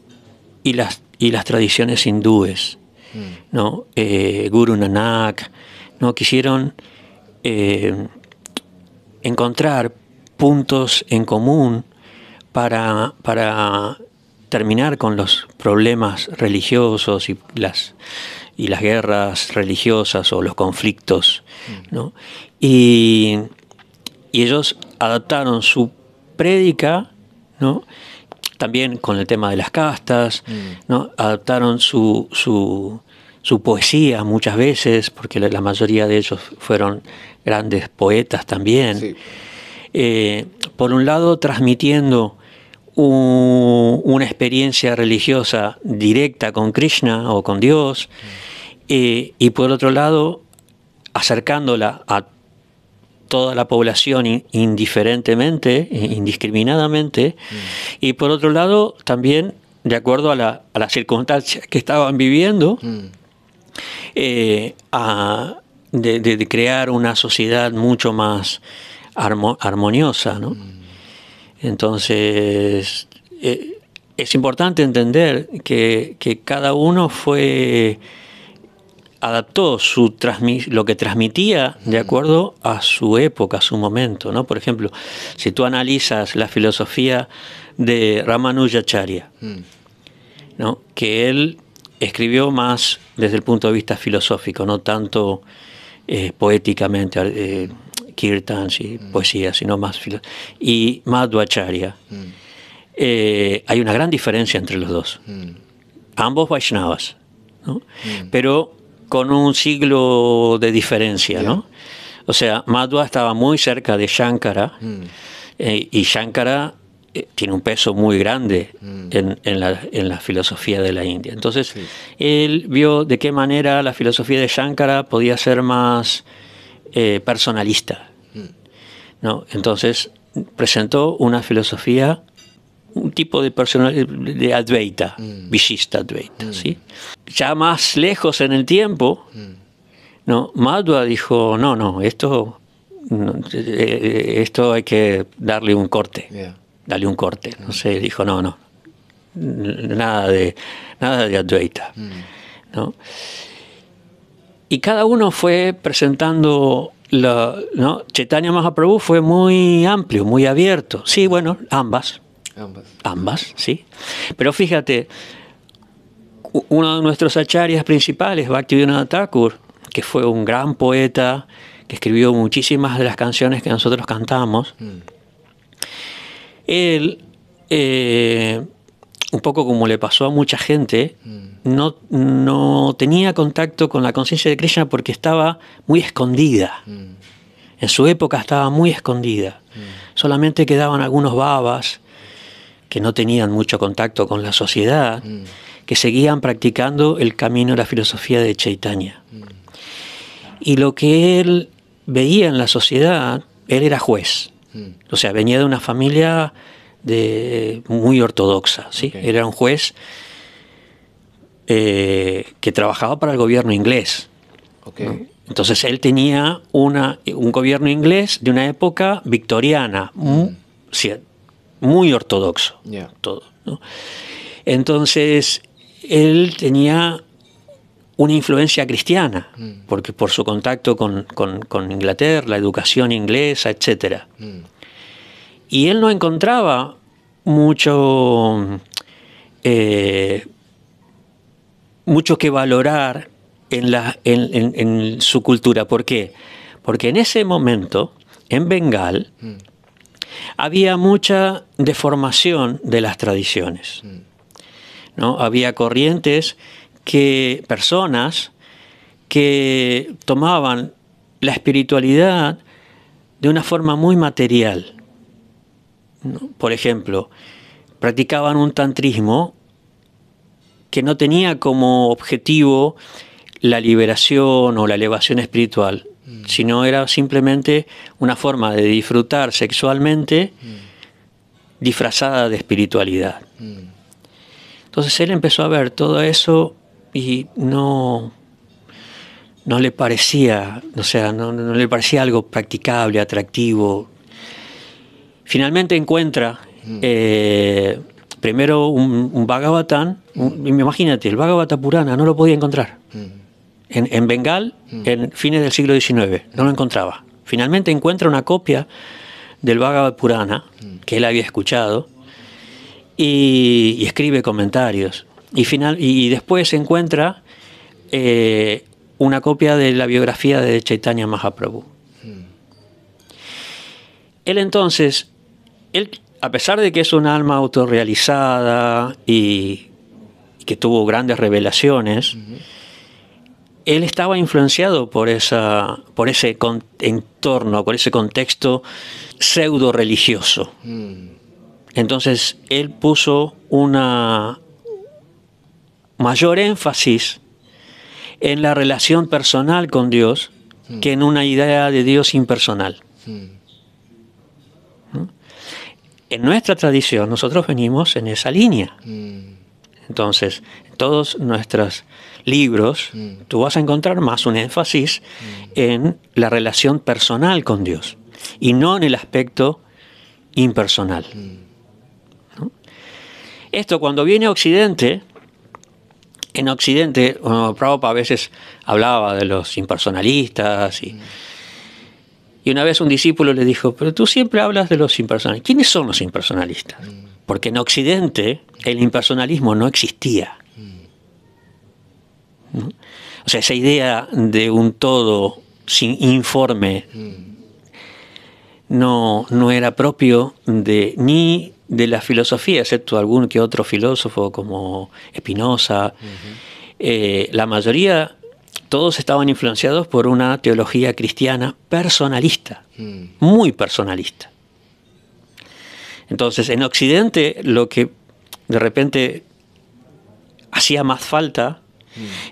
y las tradiciones hindúes, ¿no? Guru Nanak, ¿no? Quisieron encontrar puntos en común para terminar con los problemas religiosos y las guerras religiosas o los conflictos, ¿no? Y ellos adaptaron su prédica, ¿no? También con el tema de las castas, ¿no? Adaptaron su poesía muchas veces, porque la mayoría de ellos fueron grandes poetas también. Sí. Por un lado, transmitiendo una experiencia religiosa directa con Krishna o con Dios, y por otro lado, acercándola a toda la población indiferentemente, indiscriminadamente, y por otro lado, también de acuerdo a las circunstancias que estaban viviendo, de crear una sociedad mucho más armoniosa, ¿no? Entonces, es importante entender que cada uno adaptó lo que transmitía de acuerdo a su época, a su momento, ¿no? Por ejemplo, si tú analizas la filosofía de Ramanujacharya, ¿no? Que él escribió más desde el punto de vista filosófico, no tanto poéticamente, kirtans y poesía, sino más y Madhvacharya. Hay una gran diferencia entre los dos. Ambos Vaishnavas, ¿no? Pero con un siglo de diferencia, ¿no? O sea, Madhva estaba muy cerca de Shankara, y Shankara tiene un peso muy grande en la filosofía de la India. Entonces, él vio de qué manera la filosofía de Shankara podía ser más personalista, ¿no? Entonces, presentó una filosofía, un tipo de Advaita, Vishishta Advaita, ¿sí? Ya más lejos en el tiempo, ¿no? Madhva dijo, no, esto hay que darle un corte. Dale un corte. No sé, dijo, no, nada de Advaita, ¿no? Y cada uno fue presentando, ¿no? Chaitanya Mahaprabhu fue muy amplio, muy abierto. Sí, bueno, ambas, sí. Pero fíjate, uno de nuestros acharyas principales, Bhaktivinoda Thakur, que fue un gran poeta, que escribió muchísimas de las canciones que nosotros cantamos, él, un poco como le pasó a mucha gente, no tenía contacto con la conciencia de Krishna porque estaba muy escondida. En su época estaba muy escondida. Solamente quedaban algunos babas que no tenían mucho contacto con la sociedad, que seguían practicando el camino de la filosofía de Chaitanya. Y lo que él veía en la sociedad, él era juez. O sea, venía de una familia muy ortodoxa, ¿sí? Era un juez que trabajaba para el gobierno inglés. ¿No? Entonces él tenía un gobierno inglés de una época victoriana, muy ortodoxo, todo, ¿no? Entonces él tenía una influencia cristiana, porque por su contacto con Inglaterra, la educación inglesa, etc. Y él no encontraba mucho que valorar en su cultura. ¿Por qué? Porque en ese momento, en Bengal, había mucha deformación de las tradiciones, ¿no? Había corrientes personas que tomaban la espiritualidad de una forma muy material, ¿no? Por ejemplo, practicaban un tantrismo que no tenía como objetivo la liberación o la elevación espiritual, sino era simplemente una forma de disfrutar sexualmente disfrazada de espiritualidad. Entonces él empezó a ver todo eso y no le parecía, o sea, no le parecía algo practicable, atractivo. Finalmente encuentra primero un Bhagavatam, imagínate, el Bhagavata Purana no lo podía encontrar. En Bengal, en fines del siglo XIX, no lo encontraba. Finalmente encuentra una copia del Bhagavad Purana, que él había escuchado, y escribe comentarios. Y después encuentra una copia de la biografía de Chaitanya Mahaprabhu. Él entonces, a pesar de que es un alma autorrealizada y que tuvo grandes revelaciones, él estaba influenciado por ese entorno, por ese contexto pseudo religioso. Entonces él puso una mayor énfasis en la relación personal con Dios que en una idea de Dios impersonal. ¿No? En nuestra tradición nosotros venimos en esa línea. Entonces, en todos nuestros libros tú vas a encontrar más un énfasis en la relación personal con Dios y no en el aspecto impersonal. ¿No? Esto cuando viene a Occidente, en Occidente, Prabhupada a veces hablaba de los impersonalistas y una vez un discípulo le dijo, pero tú siempre hablas de los impersonalistas. ¿Quiénes son los impersonalistas? Porque en Occidente el impersonalismo no existía. ¿No? O sea, esa idea de un todo sin informe no era propio ni de la filosofía, excepto algún que otro filósofo como Spinoza. La mayoría, todos estaban influenciados por una teología cristiana personalista, muy personalista. Entonces, en Occidente, lo que de repente hacía más falta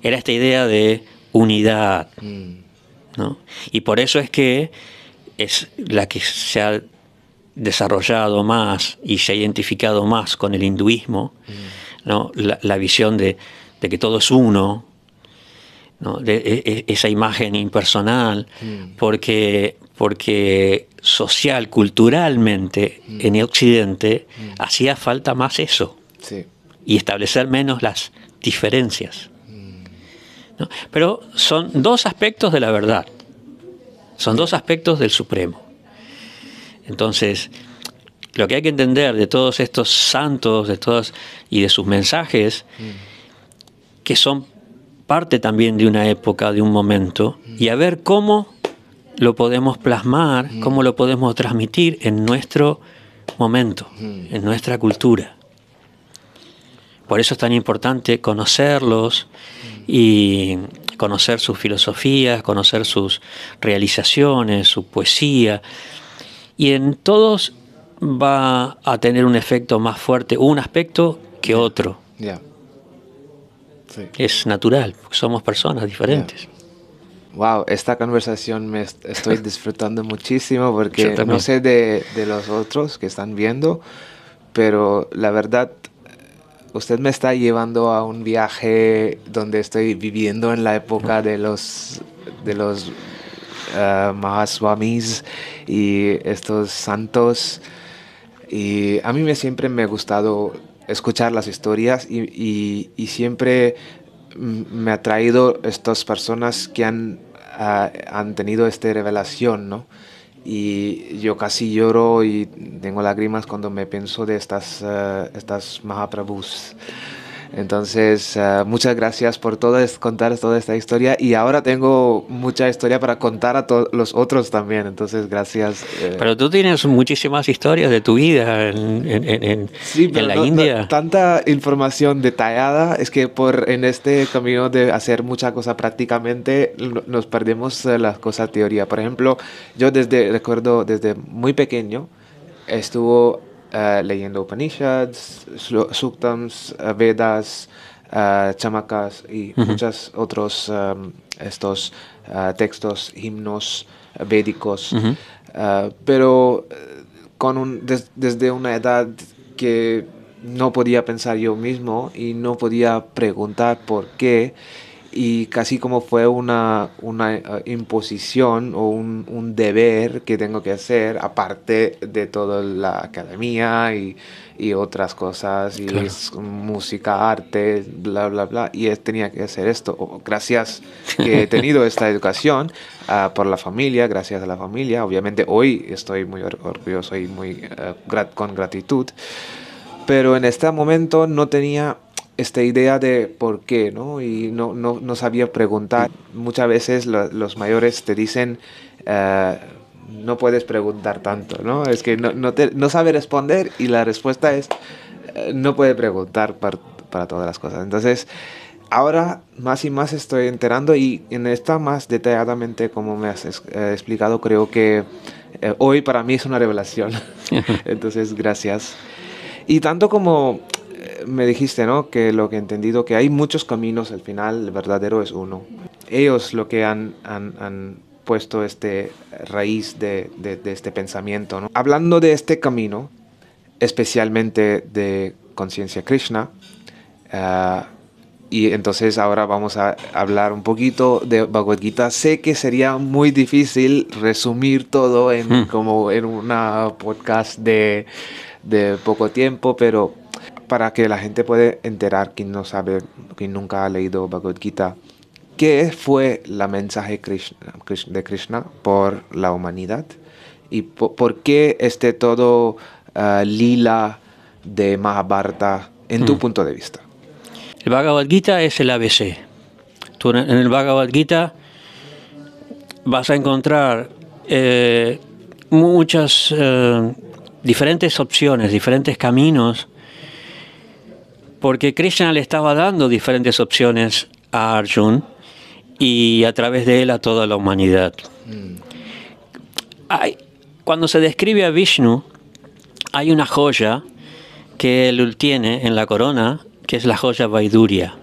era esta idea de unidad, ¿no? Y por eso es que es la que se ha desarrollado más y se ha identificado más con el hinduismo, ¿no? La visión de que todo es uno, ¿no? De esa imagen impersonal, porque social, culturalmente, en el Occidente hacía falta más eso, Sí. y establecer menos las diferencias, ¿no? Pero son dos aspectos de la verdad, son dos aspectos del Supremo. Entonces, lo que hay que entender de todos estos santos, y de sus mensajes, que son parte también de una época, de un momento, y a ver cómo lo podemos plasmar, cómo lo podemos transmitir en nuestro momento, en nuestra cultura. Por eso es tan importante conocerlos y conocer sus filosofías, conocer sus realizaciones, su poesía. Y en todos va a tener un efecto más fuerte, un aspecto que otro. Yeah. Sí. Es natural, porque somos personas diferentes. Yeah. Wow, esta conversación estoy disfrutando muchísimo porque no sé de los otros que están viendo, pero la verdad, usted me está llevando a un viaje donde estoy viviendo en la época de los Mahaswamis y estos santos, y a mí siempre me ha gustado escuchar las historias y siempre me ha traído estas personas que han tenido esta revelación, ¿no? Y yo casi lloro y tengo lágrimas cuando me pienso de estas Mahaprabhus. Entonces, muchas gracias por contar toda esta historia, y ahora tengo mucha historia para contar a los otros también, entonces gracias. Pero tú tienes muchísimas historias de tu vida Sí, pero en la no, India. Tanta información detallada, es que en este camino de hacer mucha cosa prácticamente nos perdemos las cosas teoría. Por ejemplo, yo recuerdo desde muy pequeño estuvo leyendo Upanishads, Suktams, Vedas, Chamakas y muchos otros estos textos, himnos védicos, pero desde una edad que no podía pensar yo mismo y no podía preguntar por qué, y casi como fue una imposición o un deber que tengo que hacer, aparte de toda la academia y otras cosas, y Claro. música, arte, bla, bla, bla, y tenía que hacer esto. Gracias que he tenido esta educación por la familia, gracias a la familia. Obviamente hoy estoy muy orgulloso y muy con gratitud, pero en este momento no tenía esta idea de por qué, ¿no? Y no sabía preguntar. Muchas veces los mayores te dicen, no puedes preguntar tanto, ¿no? Es que no sabe responder, y la respuesta es, no puede preguntar para todas las cosas. Entonces, ahora más y más estoy enterando, y en esta más detalladamente, como me has explicado, creo que hoy para mí es una revelación. Entonces, gracias. Y tanto como me dijiste, ¿no? Que lo que he entendido, que hay muchos caminos, al final el verdadero es uno. Ellos lo que han puesto este raíz de este pensamiento, ¿no? Hablando de este camino, especialmente de conciencia Krishna, y entonces ahora vamos a hablar un poquito de Bhagavad Gita. Sé que sería muy difícil resumir todo en como en una podcast de poco tiempo, pero para que la gente pueda enterar, quien no sabe, quien nunca ha leído Bhagavad Gita, ¿qué fue la mensaje de Krishna por la humanidad? ¿Y por qué todo lila de Mahabharata en tu punto de vista? El Bhagavad Gita es el ABC. Tú en el Bhagavad Gita vas a encontrar muchas diferentes opciones, diferentes caminos, porque Krishna le estaba dando diferentes opciones a Arjuna y a través de él a toda la humanidad. Cuando se describe a Vishnu, hay una joya que él tiene en la corona, que es la joya Vaidurya.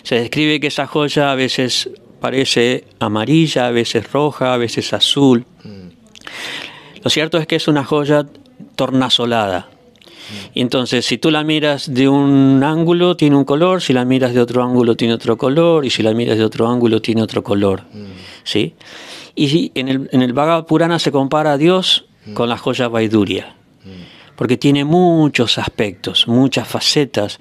Se describe que esa joya a veces parece amarilla, a veces roja, a veces azul. Lo cierto es que es una joya tornasolada. Y entonces, si tú la miras de un ángulo, tiene un color; si la miras de otro ángulo, tiene otro color; y si la miras de otro ángulo, tiene otro color. ¿Sí? Y en el Bhagavad Purana se compara a Dios con la joya Vaidurya, porque tiene muchos aspectos, muchas facetas,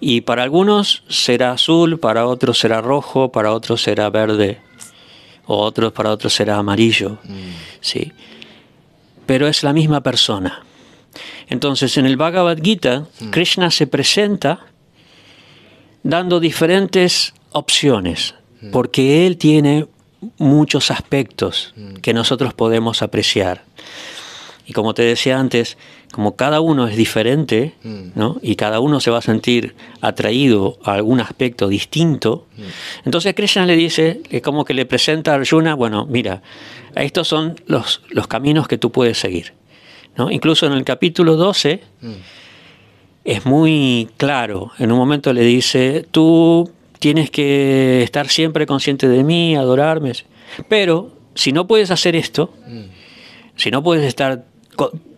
y para algunos será azul, para otros será rojo, para otros será verde, para otros será amarillo. ¿Sí? Pero es la misma persona. Entonces, en el Bhagavad Gita, Krishna se presenta dando diferentes opciones, porque él tiene muchos aspectos que nosotros podemos apreciar. Y como te decía antes, como cada uno es diferente, ¿no? Y cada uno se va a sentir atraído a algún aspecto distinto, entonces Krishna le dice, como que le presenta a Arjuna, bueno, mira, estos son los caminos que tú puedes seguir, ¿no? Incluso en el capítulo 12 es muy claro. En un momento le dice, tú tienes que estar siempre consciente de mí, adorarme, pero si no puedes hacer esto, si no puedes estar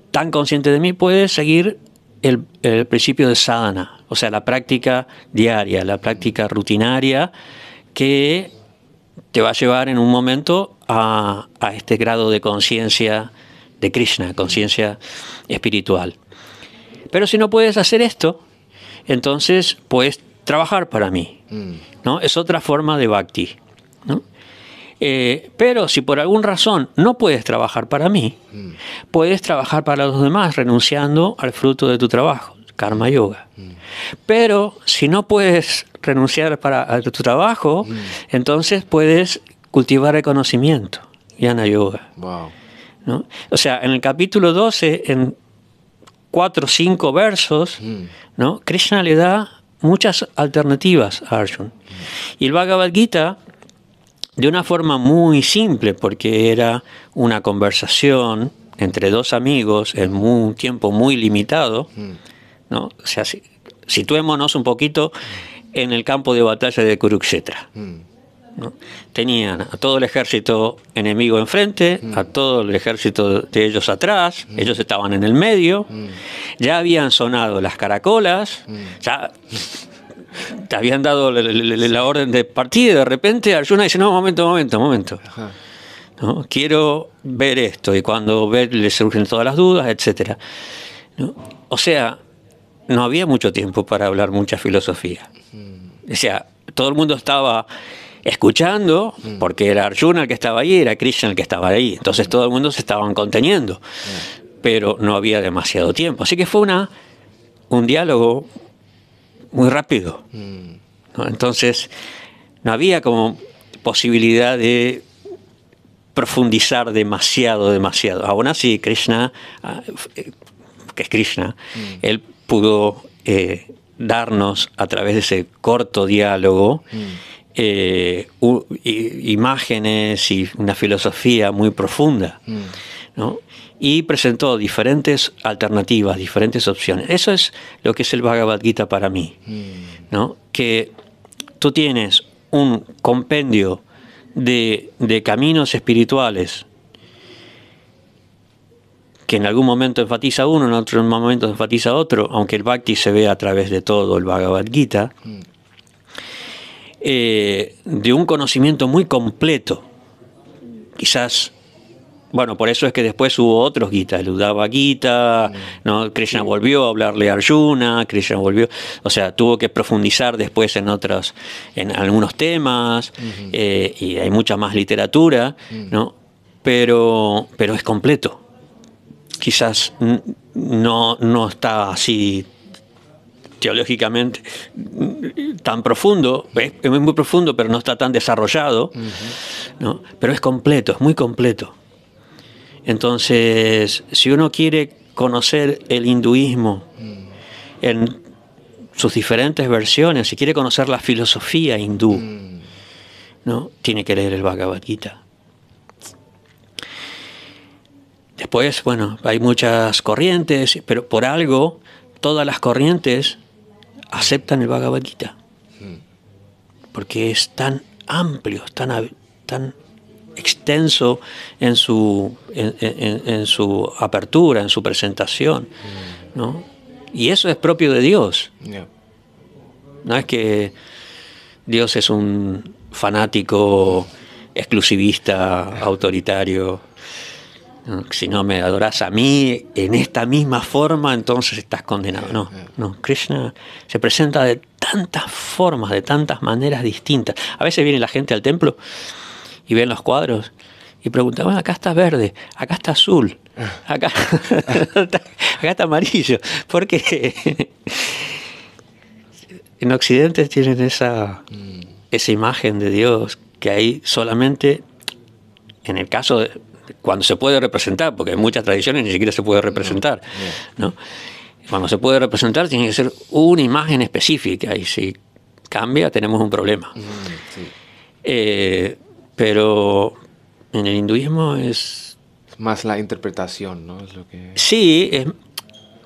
tan consciente de mí, puedes seguir el principio de sadhana, o sea, la práctica diaria, la práctica rutinaria que te va a llevar en un momento a este grado de conciencia de Krishna, conciencia espiritual. Pero si no puedes hacer esto, entonces puedes trabajar para mí, ¿no? Es otra forma de bhakti, ¿no? Pero si por alguna razón no puedes trabajar para mí, puedes trabajar para los demás renunciando al fruto de tu trabajo, karma yoga. Pero si no puedes renunciar a tu trabajo, entonces puedes cultivar el conocimiento, jnana yoga. Wow. ¿No? O sea, en el capítulo 12, en 4 o 5 versos, ¿no? Krishna le da muchas alternativas a Arjuna. Y el Bhagavad Gita, de una forma muy simple, porque era una conversación entre dos amigos en un tiempo muy limitado, ¿no? O sea, situémonos un poquito en el campo de batalla de Kurukshetra, ¿no? Tenían a todo el ejército enemigo enfrente, a todo el ejército de ellos atrás, ellos estaban en el medio, ya habían sonado las caracolas, ya te habían dado la orden de partida, y de repente Arjuna dice, no, momento, ¿no? Quiero ver esto, y cuando ve le surgen todas las dudas, etc., ¿no? O sea, no había mucho tiempo para hablar mucha filosofía. O sea, todo el mundo estaba escuchando, porque era Arjuna el que estaba ahí, era Krishna el que estaba ahí, entonces todo el mundo se estaban conteniendo, pero no había demasiado tiempo, así que fue un diálogo muy rápido, ¿no? Entonces no había como posibilidad de profundizar demasiado. Aún así Krishna, que es Krishna, él pudo darnos a través de ese corto diálogo imágenes y una filosofía muy profunda, ¿no? y presentó diferentes alternativas, diferentes opciones. Eso es lo que es el Bhagavad Gita para mí, ¿no? Que tú tienes un compendio de caminos espirituales que en algún momento enfatiza uno, en otro momento enfatiza otro, aunque el Bhakti se ve a través de todo el Bhagavad Gita, de un conocimiento muy completo. Quizás, bueno, por eso es que después hubo otros Gita, el Uddhava Gita, ¿no? Krishna volvió a hablarle a Arjuna, Krishna volvió, o sea, tuvo que profundizar después en algunos temas, y hay mucha más literatura, ¿no? Pero es completo. Quizás no está así teológicamente tan profundo, es muy profundo, pero no está tan desarrollado, ¿no? Pero es completo, es muy completo. Entonces, si uno quiere conocer el hinduismo en sus diferentes versiones, si quiere conocer la filosofía hindú, ¿no? Tiene que leer el Bhagavad Gita. Después, bueno, hay muchas corrientes, pero por algo todas las corrientes aceptan el Bhagavad Gita. Porque es tan amplio, tan extenso en su apertura, en su presentación, ¿no? Y eso es propio de Dios. No es que Dios es un fanático exclusivista, autoritario. Si no me adoras a mí en esta misma forma, entonces estás condenado. No, Krishna se presenta de tantas formas, de tantas maneras distintas. A veces viene la gente al templo y ven los cuadros y preguntan, bueno, acá está verde, acá está azul, acá está amarillo. Porque en Occidente tienen esa imagen de Dios que hay solamente en el caso de cuando se puede representar, porque en muchas tradiciones ni siquiera se puede representar, ¿no? Cuando se puede representar tiene que ser una imagen específica, y si cambia tenemos un problema. Pero en el hinduismo es más la interpretación, ¿no? Es lo que... Sí,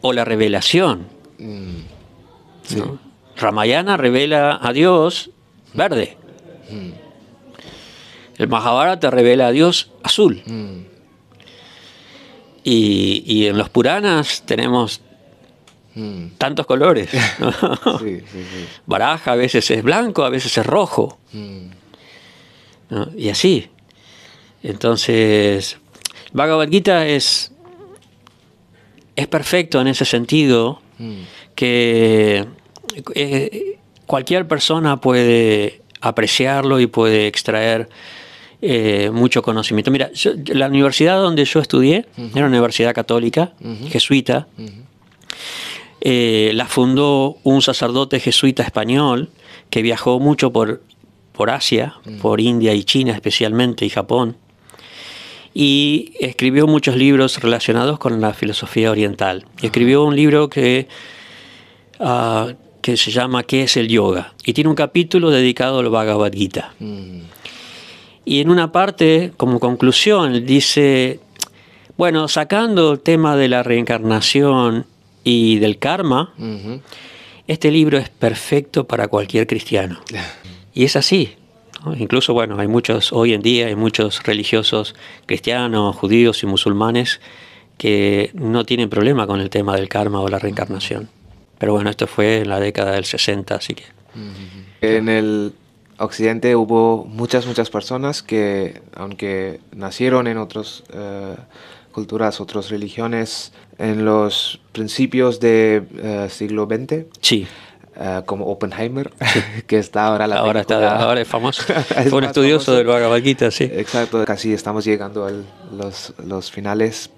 o la revelación. Sí. ¿No? Ramayana revela a Dios verde. El Mahabharata revela a Dios azul. Y en los Puranas tenemos tantos colores, ¿no? Sí. Baraja a veces es blanco, a veces es rojo, ¿no? Y así. Entonces, Bhagavad Gita es perfecto en ese sentido, que cualquier persona puede apreciarlo y puede extraer mucho conocimiento. Mira, la universidad donde yo estudié era una universidad católica, jesuita. La fundó un sacerdote jesuita español que viajó mucho por Asia, por India y China especialmente, y Japón, y escribió muchos libros relacionados con la filosofía oriental. Y escribió un libro que se llama ¿Qué es el yoga? Y tiene un capítulo dedicado al Bhagavad Gita. Y en una parte, como conclusión, dice, bueno, sacando el tema de la reencarnación y del karma, este libro es perfecto para cualquier cristiano. Y es así, ¿no? Incluso, bueno, hoy en día hay muchos religiosos cristianos, judíos y musulmanes que no tienen problema con el tema del karma o la reencarnación. Pero bueno, esto fue en la década del 60, así que... En el Occidente hubo muchas personas que, aunque nacieron en otras culturas, otras religiones, en los principios del siglo XX, sí, como Oppenheimer, que está ahora la película. Ahora es famoso. Fue un estudioso del Bhagavad Gita, sí. Exacto, casi estamos llegando a los finales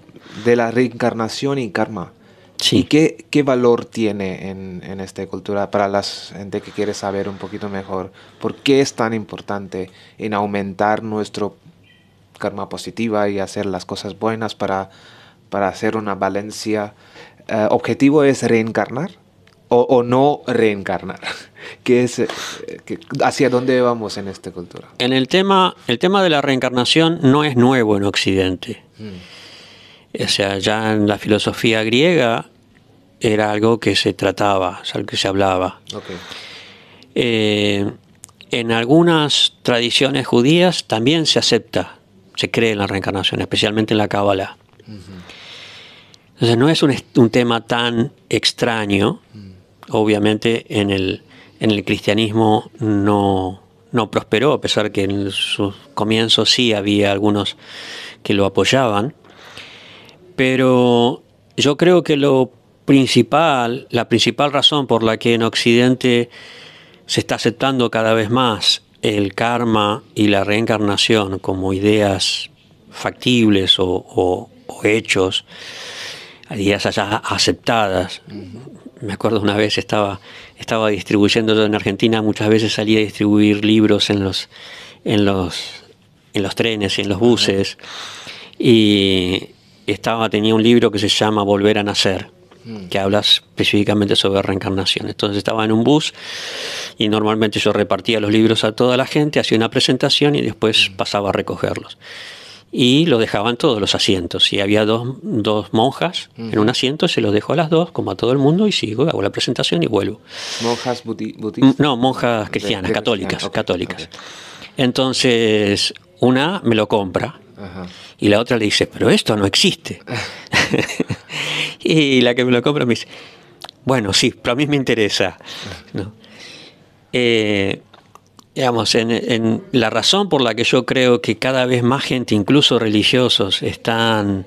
de la reencarnación y karma. Sí. ¿Y qué valor tiene en esta cultura para la gente que quiere saber un poquito mejor por qué es tan importante en aumentar nuestro karma positiva y hacer las cosas buenas para hacer una balanza? ¿Objetivo es reencarnar o no reencarnar? ¿Hacia dónde vamos en esta cultura? El tema de la reencarnación no es nuevo en Occidente. O sea, ya en la filosofía griega era algo que se trataba, es algo que se hablaba. Okay. En algunas tradiciones judías también se acepta, se cree en la reencarnación, especialmente en la Cábala. Entonces no es un tema tan extraño. Obviamente en el cristianismo no prosperó, a pesar que en sus comienzos sí había algunos que lo apoyaban. Pero yo creo que la principal razón por la que en Occidente se está aceptando cada vez más el karma y la reencarnación como ideas factibles o hechos, ideas ya aceptadas. Me acuerdo una vez estaba distribuyendo yo en Argentina, muchas veces salía a distribuir libros en los trenes y en los buses, y tenía un libro que se llama Volver a Nacer, que habla específicamente sobre reencarnación. Entonces estaba en un bus y normalmente yo repartía los libros a toda la gente, hacía una presentación y después pasaba a recogerlos. Y lo dejaba en todos los asientos. Si había dos monjas en un asiento, se los dejo a las dos, como a todo el mundo, y sigo, hago la presentación y vuelvo. ¿Monjas budistas? No, monjas cristianas, católicas. Okay, católicas. Okay. Entonces, una me lo compra. Ajá. Y la otra le dice, pero esto no existe. Y la que me lo compra me dice, bueno, sí, pero a mí me interesa. ¿No? Digamos, en la razón por la que yo creo que cada vez más gente, incluso religiosos, están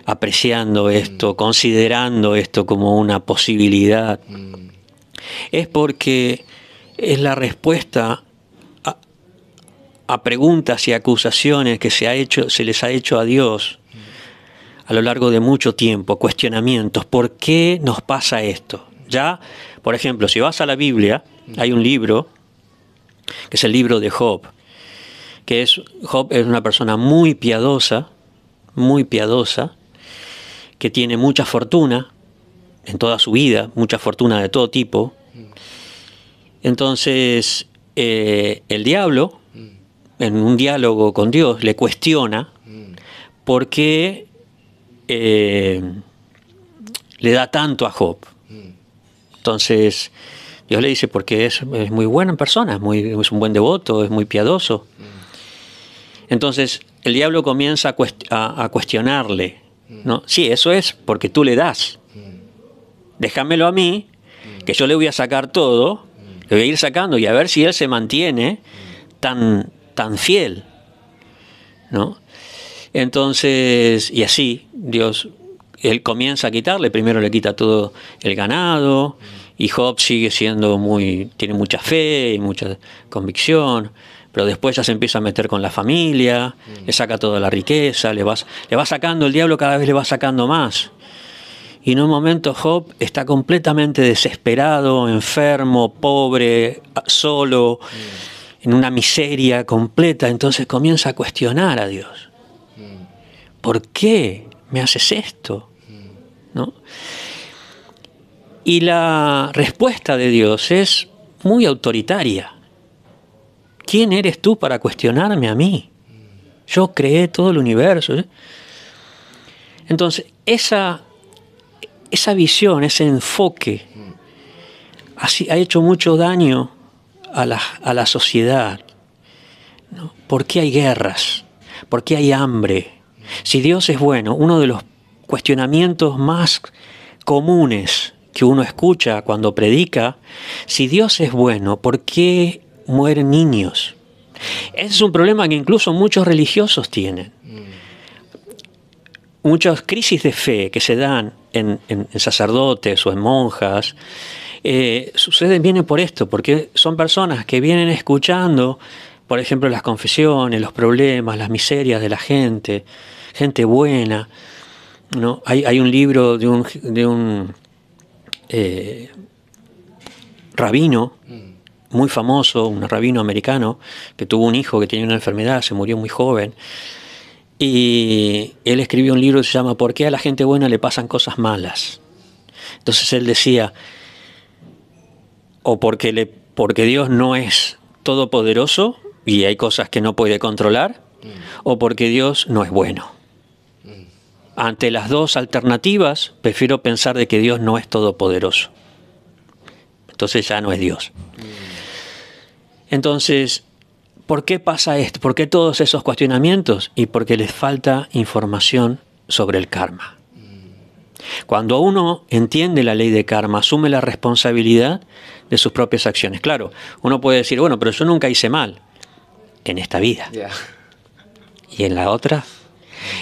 apreciando esto, considerando esto como una posibilidad, es porque es la respuesta a preguntas y acusaciones que se les ha hecho a Dios a lo largo de mucho tiempo, cuestionamientos. ¿Por qué nos pasa esto? Ya, por ejemplo, si vas a la Biblia, hay un libro que es el libro de Job, Job es una persona muy piadosa, que tiene mucha fortuna en toda su vida, mucha fortuna de todo tipo. Entonces, el diablo, en un diálogo con Dios, le cuestiona por qué le da tanto a Job. Entonces Dios le dice, porque es muy buena persona, es un buen devoto, es muy piadoso. Entonces el diablo comienza a cuestionarle, ¿no? Sí, eso es porque tú le das. Déjamelo a mí, que yo le voy a sacar todo, le voy a ir sacando y a ver si él se mantiene tan fiel, ¿no? Entonces, y así, él comienza a quitarle, primero le quita todo el ganado, y Job sigue tiene mucha fe y mucha convicción, pero después ya se empieza a meter con la familia, le saca toda la riqueza, le va sacando, el diablo cada vez le va sacando más. Y en un momento Job está completamente desesperado, enfermo, pobre, solo, en una miseria completa. Entonces comienza a cuestionar a Dios. ¿Por qué me haces esto? ¿No? Y la respuesta de Dios es muy autoritaria. ¿Quién eres tú para cuestionarme a mí? Yo creé todo el universo. Entonces, esa visión, ese enfoque, ha hecho mucho daño a la sociedad, ¿no? ¿Por qué hay guerras? ¿Por qué hay hambre? Si Dios es bueno, uno de los cuestionamientos más comunes que uno escucha cuando predica, si Dios es bueno, ¿por qué mueren niños? Ese es un problema que incluso muchos religiosos tienen. Muchas crisis de fe que se dan en sacerdotes o en monjas vienen por esto, porque son personas que vienen escuchando, por ejemplo, las confesiones, los problemas, las miserias de la gente buena, ¿no? Hay un libro de un rabino muy famoso, un rabino americano, que tuvo un hijo que tenía una enfermedad, se murió muy joven, y él escribió un libro que se llama ¿Por qué a la gente buena le pasan cosas malas? Entonces él decía, o porque Dios no es todopoderoso y hay cosas que no puede controlar, o porque Dios no es bueno. ante las dos alternativas, prefiero pensar de que Dios no es todopoderoso. Entonces ya no es Dios. Entonces, ¿por qué pasa esto? ¿Por qué todos esos cuestionamientos? Y porque les falta información sobre el karma. Cuando uno entiende la ley de karma, asume la responsabilidad de sus propias acciones. Claro, uno puede decir, bueno, pero yo nunca hice mal en esta vida. Yeah. ¿Y en la otra?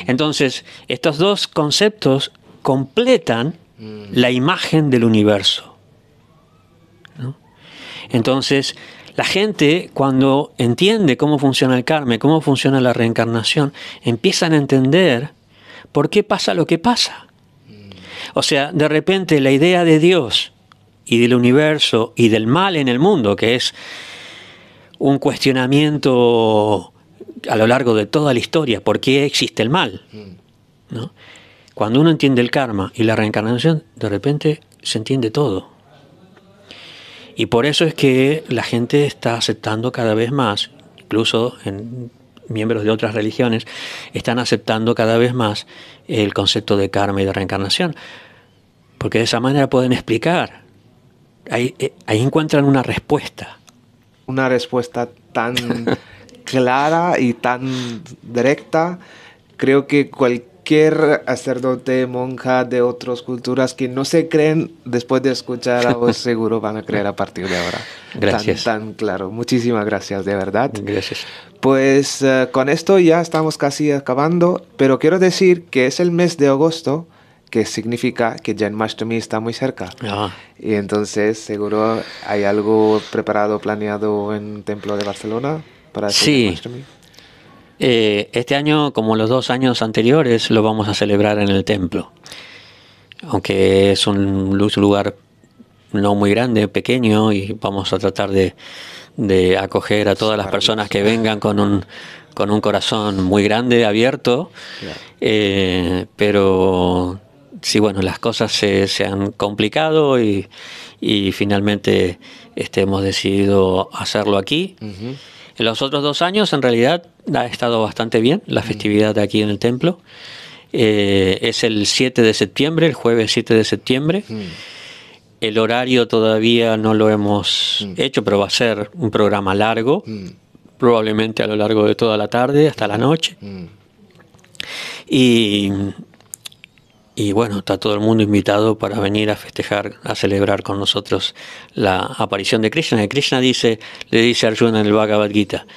Entonces, estos dos conceptos completan la imagen del universo, ¿no? Entonces, la gente, cuando entiende cómo funciona el karma, cómo funciona la reencarnación, empiezan a entender por qué pasa lo que pasa. O sea, de repente la idea de Dios y del universo y del mal en el mundo, que es un cuestionamiento a lo largo de toda la historia, ¿por qué existe el mal? ¿No? Cuando uno entiende el karma y la reencarnación, de repente se entiende todo. Y por eso es que la gente está aceptando cada vez más, incluso en miembros de otras religiones, están aceptando cada vez más el concepto de karma y de reencarnación, porque de esa manera pueden explicar. Ahí encuentran una respuesta. Una respuesta tan clara y tan directa. Creo que cualquier sacerdote, monja de otras culturas que no se creen, después de escuchar a vos, seguro van a creer a partir de ahora. Gracias. Tan claro. Muchísimas gracias, de verdad. Gracias. Pues con esto ya estamos casi acabando, pero quiero decir que es el mes de agosto, que significa que Janmashtami está muy cerca. Y entonces seguro hay algo preparado, planeado en el Templo de Barcelona para Janmashtami. Este año, como los 2 años anteriores, lo vamos a celebrar en el templo. Aunque es un lugar no muy grande, pequeño, y vamos a tratar de acoger a todas las personas que vengan con un corazón muy grande, abierto. Pero sí, bueno, las cosas se han complicado y finalmente hemos decidido hacerlo aquí. En los otros 2 años, en realidad, ha estado bastante bien la festividad aquí en el templo. Es el 7 de septiembre, el jueves 7 de septiembre. El horario todavía no lo hemos hecho, pero va a ser un programa largo, probablemente a lo largo de toda la tarde hasta la noche. Y bueno, está todo el mundo invitado para venir a festejar, a celebrar con nosotros la aparición de Krishna. Y Krishna le dice a Arjuna en el Bhagavad Gita,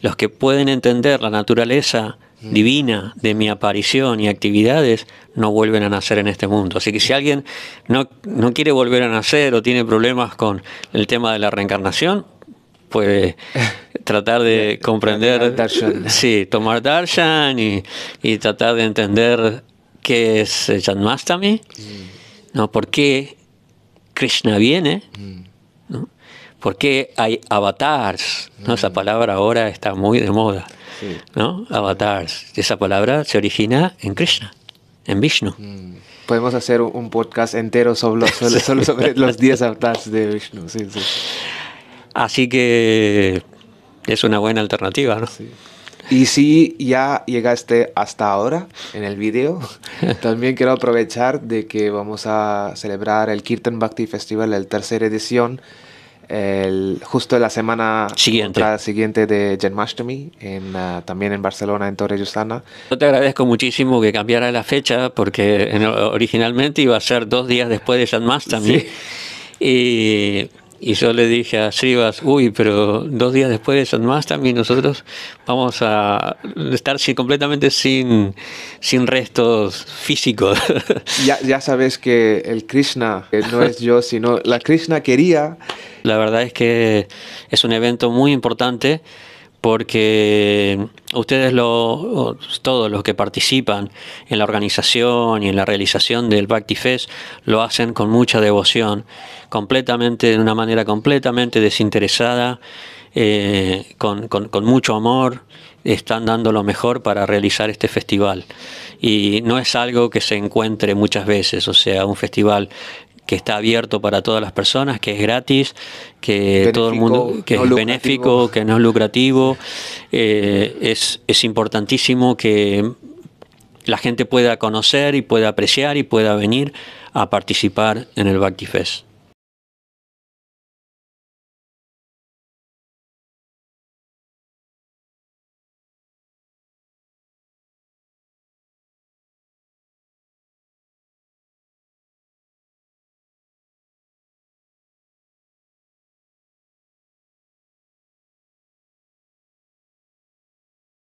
los que pueden entender la naturaleza divina de mi aparición y actividades no vuelven a nacer en este mundo. Así que si alguien no quiere volver a nacer o tiene problemas con el tema de la reencarnación, puede tratar de comprender, tomar darshan y tratar de entender qué es Janmashtami, ¿no? ¿Por qué Krishna viene? ¿No? ¿Por qué hay avatars? ¿No? Esa palabra ahora está muy de moda. ¿No? Avatars. Esa palabra se origina en Krishna, en Vishnu. Podemos hacer un podcast entero solo sobre los 10 avatars de Vishnu. Así que es una buena alternativa, ¿no? Y si ya llegaste hasta ahora en el vídeo, también quiero aprovechar de que vamos a celebrar el Kirtan Bhakti Festival, la 3ª edición, justo la semana siguiente de Janmashtami, también en Barcelona, en Torre Llusana. Yo te agradezco muchísimo que cambiara la fecha, porque originalmente iba a ser 2 días después de Janmashtami. Y yo le dije a Srivas, pero 2 días después de Janmashtami nosotros vamos a estar completamente sin restos físicos. Ya sabes que el Krishna, que no es yo, sino la Krishna quería. La verdad es que es un evento muy importante porque ustedes todos los que participan en la organización y en la realización del Bhakti Fest lo hacen con mucha devoción, de una manera completamente desinteresada, con mucho amor, están dando lo mejor para realizar este festival. Y no es algo que se encuentre muchas veces, o sea, un festival que está abierto para todas las personas, que es gratis, que todo el mundo, que es benéfico, que no es lucrativo. Es importantísimo que la gente pueda conocer y pueda apreciar y pueda venir a participar en el Bhakti Fest.